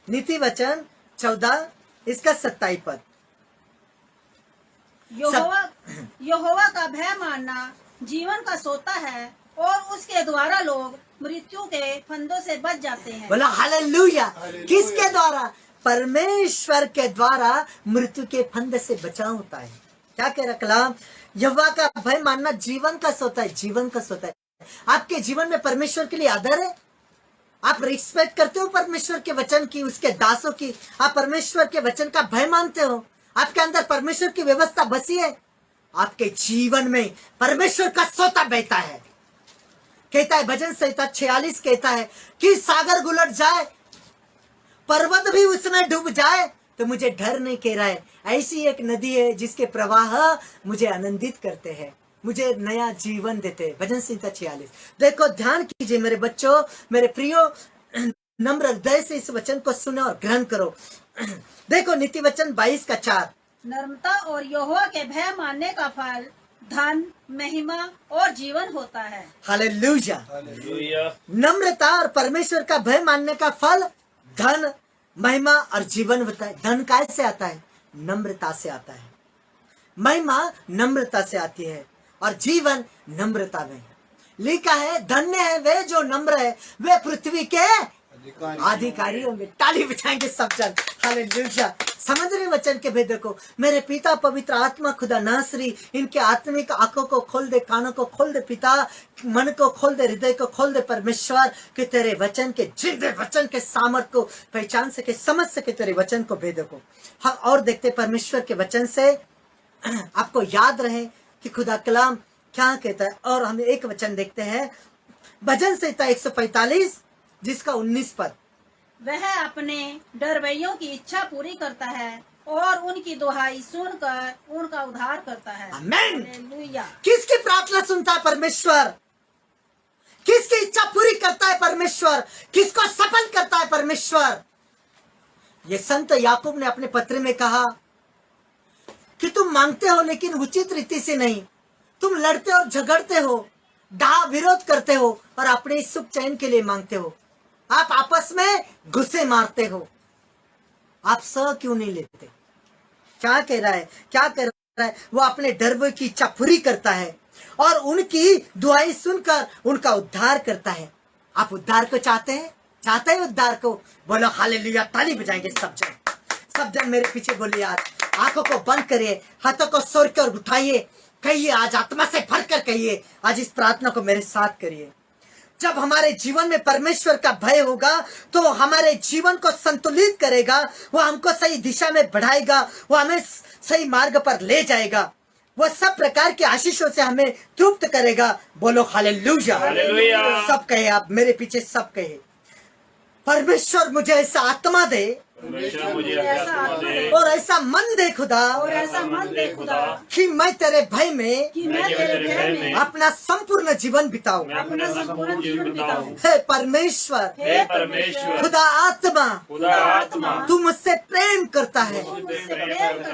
नीति वचन 14 इसका 27 पद। यहोवा का भय मानना जीवन का सोता है, और उसके द्वारा लोग मृत्यु के फंदों से बच जाते हैं। बोला हालेलुया। किसके द्वारा? परमेश्वर के द्वारा मृत्यु के फंदे से बचाव होता है। क्या कह रहा कलाम? यहोवा का भय मानना जीवन का सोता है, जीवन का सोता है। आपके जीवन में परमेश्वर के लिए आदर है? आप रिस्पेक्ट करते हो परमेश्वर के वचन की, उसके दासों की? आप परमेश्वर के वचन का भय मानते हो? आपके अंदर परमेश्वर की व्यवस्था बसी है? आपके जीवन में परमेश्वर का सोता बहता है। कहता है भजन संहिता 46 कहता है कि सागर गुलट जाए, पर्वत भी उसमें डूब जाए, तो मुझे डर नहीं कह रहा है। ऐसी एक नदी है जिसके प्रवाह मुझे आनंदित करते हैं, मुझे नया जीवन देते हैं। भजन संहिता 46। देखो ध्यान कीजिए मेरे बच्चों, मेरे प्रियो, नम्र हृदय से इस वचन को सुनो और ग्रहण करो। देखो नीति वचन 22 का 4। नम्रता और यहोवा के भय मानने का फल धन, महिमा और जीवन होता है। हालेलुया। हालेलुया। नम्रता और परमेश्वर का भय मानने का फल धन, महिमा और जीवन होता है। धन कैसे आता है? नम्रता से आता है। महिमा नम्रता से आती है, और जीवन नम्रता में। लिखा है धन्य है वे जो नम्र है, वे पृथ्वी के अधिकारी होंगे। ताली बजाएंगे सब जन। हालेलुया। समझ रहे वचन के भेद को? मेरे पिता पवित्र आत्मा खुदा नासरी इनके आत्मिक आंखों को खोल दे, कानों को खोल दे पिता, मन को खोल दे, हृदय को खोल दे परमेश्वर, कि तेरे वचन के जिंदे वचन के सामर्थ को पहचान सके, समझ सके तेरे वचन को, भेद को। हम और देखते परमेश्वर के वचन से आपको याद रहे कि खुदा कलाम क्या कहता है। और हम एक वचन देखते हैं भजन संहिता 145 जिसका 19 पद। वह अपने डरवैयों की इच्छा पूरी करता है, और उनकी दुहाई सुनकर उनका उद्धार करता है। आमीन। हालेलुया। किसकी प्रार्थना सुनता है परमेश्वर? किसकी इच्छा पूरी करता है परमेश्वर? किसको सफल करता है परमेश्वर? ये संत याकूब ने अपने पत्र में कहा कि तुम मांगते हो लेकिन उचित रीति से नहीं, तुम लड़ते और झगड़ते हो, डाह विरोध करते हो, और अपने सुख चैन के लिए मांगते हो। आप आपस में गुस्से मारते हो, आप स क्यों नहीं लेते? क्या कह रहा है? क्या कर रहा है? वो अपने डरवों की इच्छा पूरी करता है, और उनकी दुआएं सुनकर उनका उद्धार करता है। आप उद्धार को चाहते हैं? चाहते हैं उद्धार को? बोलो हालेलुया। ताली बजाएंगे सब जन मेरे पीछे बोलिए। आज आंखों को बंद करिए, हाथों को सोर के और उठाइए, कहिए आज आत्मा से भरकर कहिए, आज इस प्रार्थना को मेरे साथ करिए। जब हमारे जीवन में परमेश्वर का भय होगा तो हमारे जीवन को संतुलित करेगा, वो हमको सही दिशा में बढ़ाएगा, वो हमें सही मार्ग पर ले जाएगा, वो सब प्रकार के आशीषों से हमें तृप्त करेगा। बोलो हालेलुया। हालेलुया। सब कहे, आप मेरे पीछे सब कहे, परमेश्वर मुझे ऐसा आत्मा दे, परमेश्वर मुझे ऐसा आत्मा दे और ऐसा मन दे खुदा और ऐसा मन दे खुदा कि मैं तेरे भय में कि मैं तेरे भय में अपना संपूर्ण जीवन बिताऊं। मैं अपना संपूर्ण जीवन बिताऊं। हे परमेश्वर, हे परमेश्वर, खुदा आत्मा, खुदा आत्मा, तू मुझसे प्रेम करता है।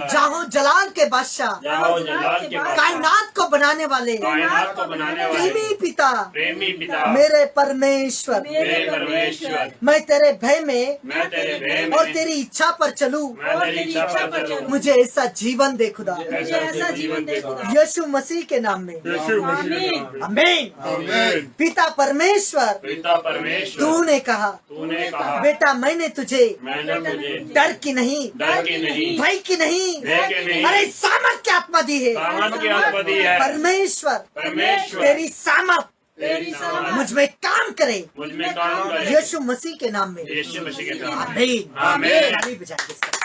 जाहो जलाल के बादशाह, जाओ जलाल के बाद कायनात को बनाने वाले कायनात को बनाने वाले प्रेमी पिता, प्रेमी पिता, मेरे परमेश्वर, मेरे परमेश्वर, मैं तेरे भय में मैं तेरे भय और में तेरी इच्छा पर चलूं। मैं तेरी इच्छा पर चलूं। मुझे ऐसा जीवन दे खुदा, मुझे ऐसा जीवन दे खुदा। यीशु मसीह के नाम में, यीशु मसीह के नाम में। आमीन। आमीन। पिता परमेश्वर, पिता परमेश्वर, तूने कहा तूने कहा बेटा मैंने तुझे मैंने तुझे डर की नहीं, डर की नहीं, भय की नहीं, भय की नहीं, अरे सामर्थ की आत्मा दी है। सामर्थ की आत्मा दी है। परमेश्वर, परमेश्वर, तेरी सामर्थ तेरी सामर्थ मुझ में काम करे, मुझ में काम करे। यीशु मसीह के नाम में, यीशु मसीह के नाम में। आमीन। आमीन। ताली बजाएंगे इसका।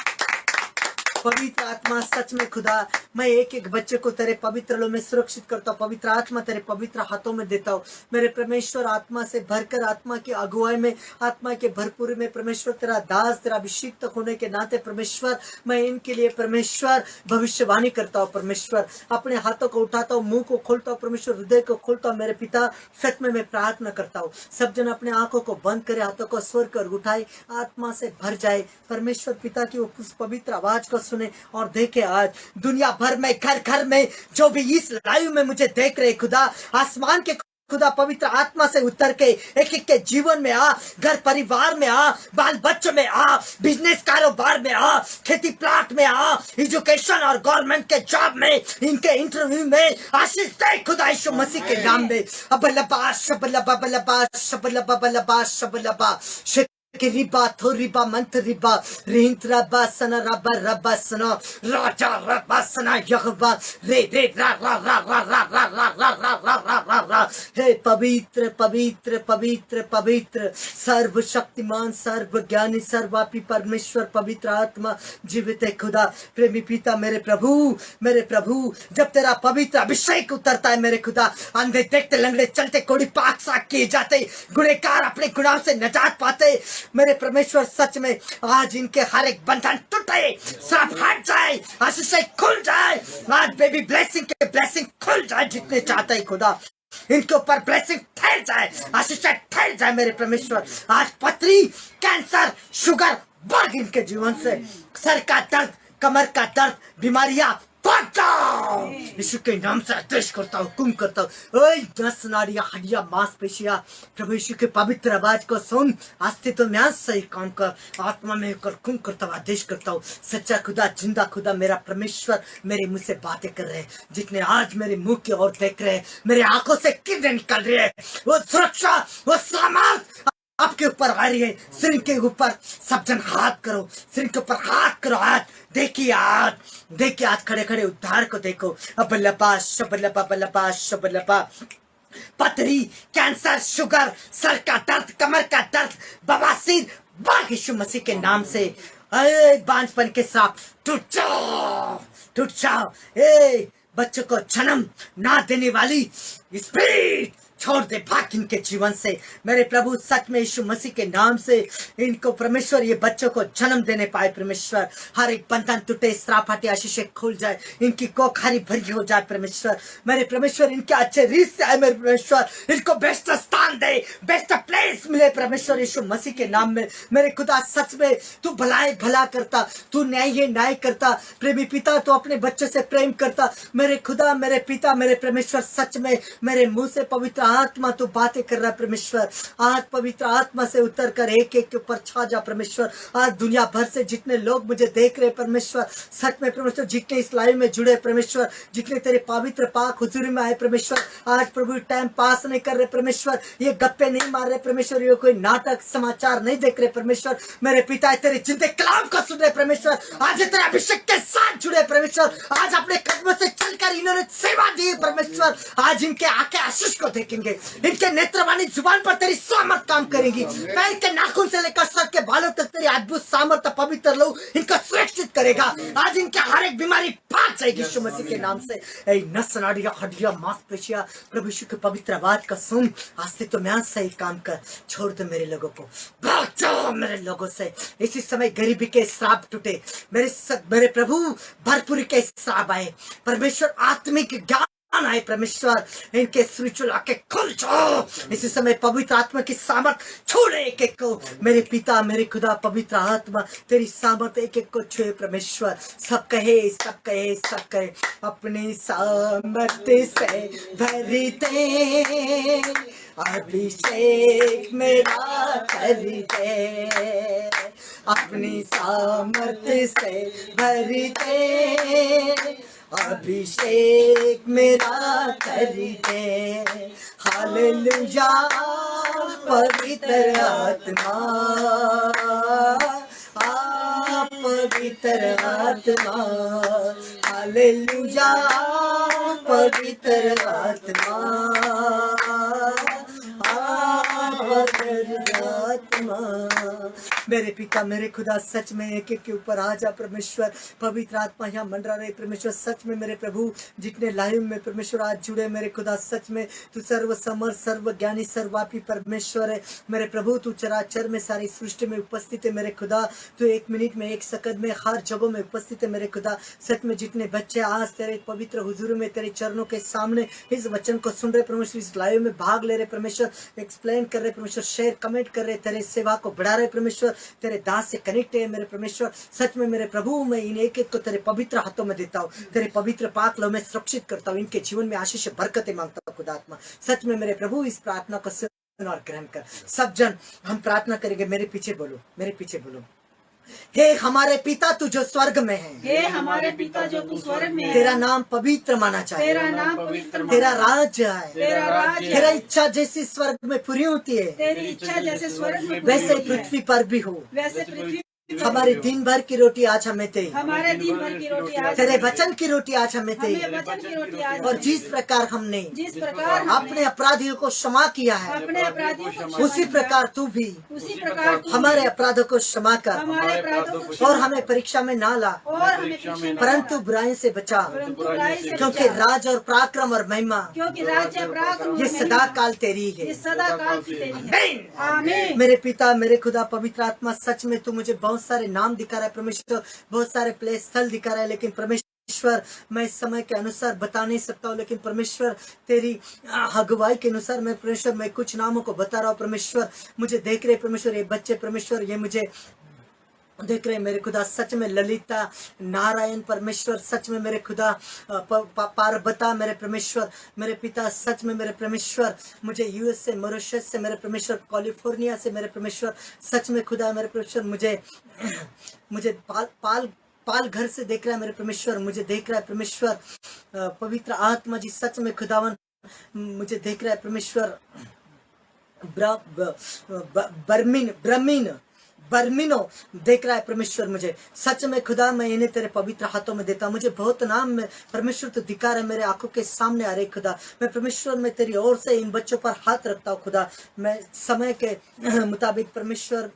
पवित्र आत्मा, सच में खुदा, मैं एक एक बच्चे को तेरे पवित्र लो में सुरक्षित करता हूँ। पवित्र आत्मा तेरे पवित्र हाथों में देता हूँ। मेरे परमेश्वर, आत्मा से भरकर, आत्मा की अगुवाई में, आत्मा के भरपूरी में परमेश्वर, तेरा दास, तेरा अभिषिक्त होने के नाते परमेश्वर, मैं इनके लिए परमेश्वर भविष्यवाणी करता हूँ। परमेश्वर, अपने हाथों को उठाता हूँ, मुंह को खोलता हूँ, परमेश्वर हृदय को खोलता हूँ। मेरे पिता, सच में मैं प्रार्थना करता हूँ, सब जन अपने आंखों को बंद करे, हाथों को स्वर कर उठाए, आत्मा से भर जाए। परमेश्वर पिता की उस पवित्र आवाज को सुने और देखे। आज दुनिया भर में, घर घर में, जो भी इस लाइव में मुझे देख रहे खुदा, आसमान के खुदा पवित्र आत्मा से उतर के एक एक के जीवन में आ, घर परिवार में आ, बाल बच्चों में आ, बिजनेस कारोबार में आ, खेती प्लाट में आ, एजुकेशन और गवर्नमेंट के जॉब में, इनके इंटरव्यू में आशीष दे खुदा यीशु मसीह के नाम में। अबलबा शबलबा बलबा शबलबा बलबा शबलबा के रिबा थो रिबा मंथ रिबा रिंत रबा सना रबा रबा सना राजा रबा सना यहवा रे रे रा रा रा रा रा रा रा रा रा रा रा रा रा। हे पवित्र पवित्र पवित्र पवित्र सर्वशक्तिमान, सर्वज्ञानी, सर्वव्यापी परमेश्वर, पवित्र आत्मा, जीवित है खुदा, प्रेमी पिता, मेरे प्रभु, जब तेरा पवित्र अभिषेक उतरता है मेरे खुदा, अंधे देखते, लंगड़े चलते, कोड़ी पाक साक किए जाते, गुनहगार अपने गुनाह से निजात पाते। मेरे परमेश्वर, सच में आज इनके हर एक बंधन टूटे, श्राप हट जाए, आशीष खुल जाए। आज बेबी ब्लेसिंग के ब्लेसिंग खुल जाए, जितने चाहते हैं खुदा, इनके ऊपर ब्लेसिंग ठहर जाए, आशीष ठहर जाए। मेरे परमेश्वर, आज पथरी, कैंसर, शुगर भाग इनके जीवन से, सर का दर्द, कमर का दर्द, बीमारियां भाग जाओ। यीशु के नाम से आदेश करता हूँ, हुकुम करता हूँ। ओए नस नाड़ियां, हड्डियां, मांसपेशियां, प्रभु यीशु के पवित्र आवाज को सुन, अस्तित्व में आज सही काम कर, आत्मा में होकर हुकुम करता हूँ, आदेश करता हूँ। सच्चा खुदा, जिंदा खुदा, मेरा परमेश्वर, मेरे मुंह से बातें कर रहे हैं, जितने आज मेरे मुंह की ओर देख रहे हैं, मेरे आंखों से किरणें निकल रही है, वो सुरक्षा, वो सामर्थ आपके ऊपर आ रही है। सिर के ऊपर सब जन हाथ करो, सिर के ऊपर हाथ करो। आज देखिए, आज खड़े खड़े उद्धार को देखो। अबलबा शबलबा बलबा शबलबा। पथरी, कैंसर, शुगर, सर का दर्द, कमर का दर्द, बवासीर, भाग यीशु मसीह के नाम से। बांझपन के सांप टूट जाओ। बच्चों को जन्म ना देने वाली स्पिरिट छोड़ दे, भाग इनके जीवन से। मेरे प्रभु, सच में यीशु मसीह के नाम से इनको परमेश्वर, ये बच्चों को जन्म देने पाए परमेश्वर। हर एक बंधन टूटे, श्राप हटे, आशीष खुल जाए, इनकी कोख हरी भरी हो जाए परमेश्वर। मेरे परमेश्वर, इनके अच्छे रिश्ते आए मेरे परमेश्वर, इनको बेस्ट स्थान दे, बेस्ट प्लेस मिले परमेश्वर यीशु मसीह के नाम में। मेरे खुदा, सच में तू भला करता, तू न्याय करता। प्रेमी पिता, तू अपने बच्चे से प्रेम करता। मेरे खुदा, मेरे पिता, मेरे परमेश्वर, सच में मेरे मुंह से पवित्र आत्मा तू बातें कर रहा है परमेश्वर। आज पवित्र आत्मा से उतर कर एक एक के ऊपर छा जा परमेश्वर। आज दुनिया भर से जितने लोग मुझे देख रहे परमेश्वर, सच में परमेश्वर, जितने इस लाइव में जुड़े परमेश्वर, जितने तेरे पवित्र पाक हुजूरी में आए परमेश्वर, आज प्रभु टाइम पास नहीं कर रहे परमेश्वर, ये गप्पे नहीं मार रहे परमेश्वर, ये कोई नाटक समाचार नहीं देख रहे परमेश्वर। मेरे पिता, तेरे जिंदे कलाम को सुन रहे परमेश्वर, आज तेरे अभिषेक के साथ जुड़े परमेश्वर। आज अपने कदमों से चलकर इन्होंने सेवा दी परमेश्वर। आज इनके आके आशीष को देखेंगे देखेंगे, इनके नेत्रवाणी जुबान पर तेरी सामर्थ काम करेगी। पैर के नाखून से लेकर सर के बालों तक तेरी अद्भुत सामर्थ पवित्र लहू इनका सुरक्षित करेगा। आज इनके हर एक बीमारी भाग जाएगी यीशु मसीह के नाम से। ऐ नस नाड़ियां हड्डियां मांसपेशियां प्रभु यीशु की पवित्र आवाज का सुन, आज से तो मैं सही काम कर, छोड़ दे मेरे लोगों को, भाग जाओ मेरे लोगों से। इसी समय गरीबी के श्राप टूटे, मेरे प्रभु भरपूरी के श्राप आए, परमेश्वर आत्मिक ज्ञान आए, परमेश्वर इनके स्पिरिचुअल आंखें खुल जाओ। इसी समय पवित्र आत्मा की सामर्थ छूले एक एक को, मेरे पिता मेरे खुदा पवित्र आत्मा तेरी सामर्थ एक एक को छुए परमेश्वर। सब कहे सब कहे सब कहे, अपनी सामर्थ से भरी दे, अभिषेक मेरा कर दे, अपनी सामर्थ से भरी दे, अभिषेक मेरा कर दे। हालेलुया पवित्र आत्मा, पवित्र आत्मा, हालेलुया पवित्र आत्मा, पवित्र आत्मा। मेरे पिता मेरे खुदा सच में एक एक के ऊपर आ जा परमेश्वर। पवित्र आत्मा यहाँ मंडरा रहे परमेश्वर, सच में मेरे प्रभु जितने लाइव में परमेश्वर आज जुड़े मेरे खुदा, सच में तू सर्व समर्थ सर्व ज्ञानी सर्वापी परमेश्वर है मेरे प्रभु। तू चराचर में सारी सृष्टि में उपस्थित है मेरे खुदा। तू एक मिनट में एक सेकंड में हर जगह में उपस्थित है मेरे खुदा। सच में जितने बच्चे आज तेरे पवित्र हुजूर में तेरे चरणों के सामने इस वचन को सुन रहे परमेश्वर, इस लाइव में भाग ले रहे परमेश्वर, एक्सप्लेन कर रहे परमेश्वर, शेयर कमेंट कर रहे, तेरे सेवा को बढ़ा रहे परमेश्वर, तेरे दास से कनेक्ट है मेरे परमेश्वर। सच में मेरे प्रभु मैं इन एक एक को तेरे पवित्र हाथों में देता हूँ, तेरे पवित्र पाक लो में सुरक्षित करता हूँ, इनके जीवन में आशीष बरकतें मांगता हूँ खुदात्मा। सच में मेरे प्रभु इस प्रार्थना को सुन और ग्रहण कर। सब जन हम प्रार्थना करेंगे, मेरे पीछे बोलो, मेरे पीछे बोलो। हे हमारे पिता तू जो स्वर्ग में है, हे हमारे पिता जो तू स्वर्ग में है, तेरा नाम पवित्र माना जाए, तेरा नाम पवित्र तेरा राज्य है, तेरा राज्य तेरा इच्छा जैसी स्वर्ग में पूरी होती है, तेरी इच्छा जैसे स्वर्ग में वैसे पृथ्वी पर भी हो। वैसे पृथ्वी हमारे दिन भर की रोटी आज हमें दे, हमारे दिन भर की रोटी आज तेरे वचन की रोटी आज हमें दे, हमें वचन की रोटी आज और जिस प्रकार हमने जिस प्रकार अपने अपराधियों को क्षमा किया है, अपने अपराधियों को क्षमा उसी प्रकार तू भी उसी प्रकार तू हमारे अपराधों को क्षमा कर, हमारे अपराधों को और हमें परीक्षा में ना ला, और हमें परीक्षा में परंतु बुराई से बचा, परंतु बुराई से क्योंकि बचा। राज और पराक्रम और महिमा क्योंकि राज्य पराक्रम ये सदा काल तेरी है। ये सदा काल की तेरी है। आमीन। आमीन। मेरे पिता मेरे खुदा पवित्र आत्मा, सच में तू मुझे बहुत सारे नाम दिखा रहा है परमेश्वर, बहुत सारे प्लेस स्थल दिखा रहा है, लेकिन परमेश्वर मैं इस समय के अनुसार बता नहीं सकता हूँ, लेकिन परमेश्वर तेरी अगुवाई के अनुसार मैं परमेश्वर मैं कुछ नामों को बता रहा हूँ परमेश्वर। मुझे देख रहे परमेश्वर ये बच्चे परमेश्वर, ये मुझे देख रहे मेरे खुदा। सच में ललिता नारायण परमेश्वर, सच में मेरे खुदा पार्वता मेरे परमेश्वर, मेरे पिता सच में मेरे परमेश्वर, मुझे यूएस से मॉरिशस से मेरे परमेश्वर, कैलिफोर्निया से मेरे परमेश्वर, सच में खुदा मेरे परमेश्वर मुझे पाल घर से देख रहा है मेरे परमेश्वर, मुझे देख रहा है परमेश्वर पवित्र आत्मा जी, सच में खुदावन मुझे देख रहा है परमेश्वर। बर्मिनो देख रहा है परमेश्वर मुझे। सच में खुदा मैं इन्हें तेरे पवित्र हाथों में देता हूँ। मुझे बहुत नाम में परमेश्वर तो दिखा रहा है, मेरे आंखों के सामने आ रहे खुदा। मैं परमेश्वर मैं तेरी ओर से इन बच्चों पर हाथ रखता हूँ खुदा। मैं समय के मुताबिक परमेश्वर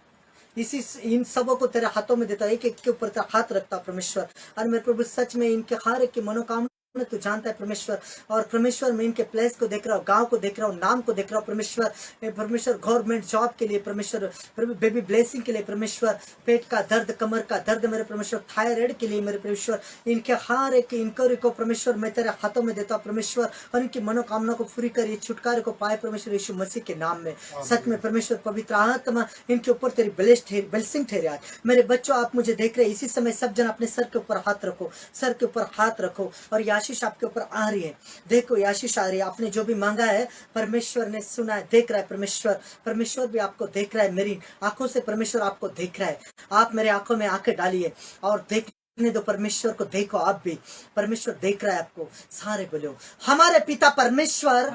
इन सबों को तेरे हाथों में देता हूँ, एक एक के ऊपर तेरा हाथ रखता हूँ परमेश्वर। और मेरे प्रभु सच में इनके हर एक की मनोकामना तू जानता है परमेश्वर। और परमेश्वर मैं इनके प्लेस को देख रहा हूँ, गांव को देख रहा हूँ, नाम को देख रहा हूँ परमेश्वर। परमेश्वर गवर्नमेंट जॉब के लिए परमेश्वर, बेबी ब्लेसिंग के लिए परमेश्वर, पेट का दर्द कमर का दर्द मेरे परमेश्वर, थायराइड के लिए मेरे परमेश्वर, इनके हर एक इंक्वायरी को परमेश्वर मैं तेरे हाथों में देता हूँ परमेश्वर। और इनकी मनोकामना को पूरी कर, छुटकारे को पाए परमेश्वर यीशु मसीह के नाम में। सच में परमेश्वर पवित्र आत्मा इनके ऊपर तेरी ब्लेसिंग ठहरे आज। मेरे बच्चों आप मुझे देख रहे, इसी समय सब जन अपने सर के ऊपर हाथ रखो, सर के ऊपर हाथ रखो। और आशीष आपके ऊपर आ रही है, देखो ये आशीष आ रही है। आपने जो भी मांगा है परमेश्वर ने सुना है, देख रहा है परमेश्वर। परमेश्वर भी आपको देख रहा है, मेरी आंखों से परमेश्वर आपको देख रहा है। आप मेरे आंखों में आंखें डालिए और देखने दो परमेश्वर को, देखो आप भी, परमेश्वर देख रहा है आपको। सारे बोलो हमारे पिता परमेश्वर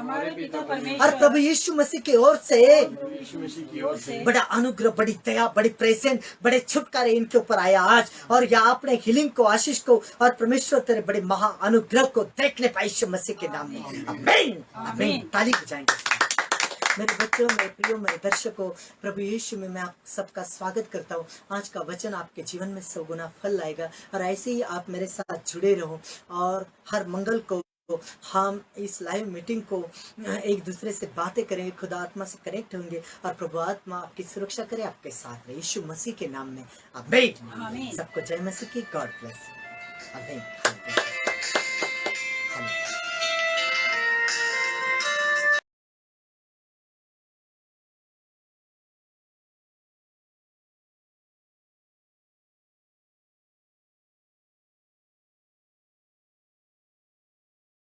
और प्रभु यीशु मसीह की ओर से बड़ा अनुग्रह, बड़ी दया, बड़ी प्रेजेंट, बड़े छुटकारे इनके ऊपर आया आज। और या आपने हीलिंग को, आशीष को और परमेश्वर तेरे बड़े महा अनुग्रह को देखने पाए यीशु मसीह के नाम में। आमीन आमीन। ताली बजाएंगे। मेरे बच्चों, मेरे प्रियो, मेरे दर्शकों, प्रभु यीशु में मैं आप सबका स्वागत करता हूँ। आज का वचन आपके जीवन में 100 गुना फल लाएगा और ऐसे ही आप मेरे साथ जुड़े रहो और हर मंगल को हम इस लाइव मीटिंग को एक दूसरे से बातें करेंगे, खुदा आत्मा से कनेक्ट होंगे और प्रभु आत्मा आपकी सुरक्षा करे, आपके साथ रहे, यीशु मसीह के नाम में आमीन। आमीन। सबको जय मसीह की। God bless. आमीन।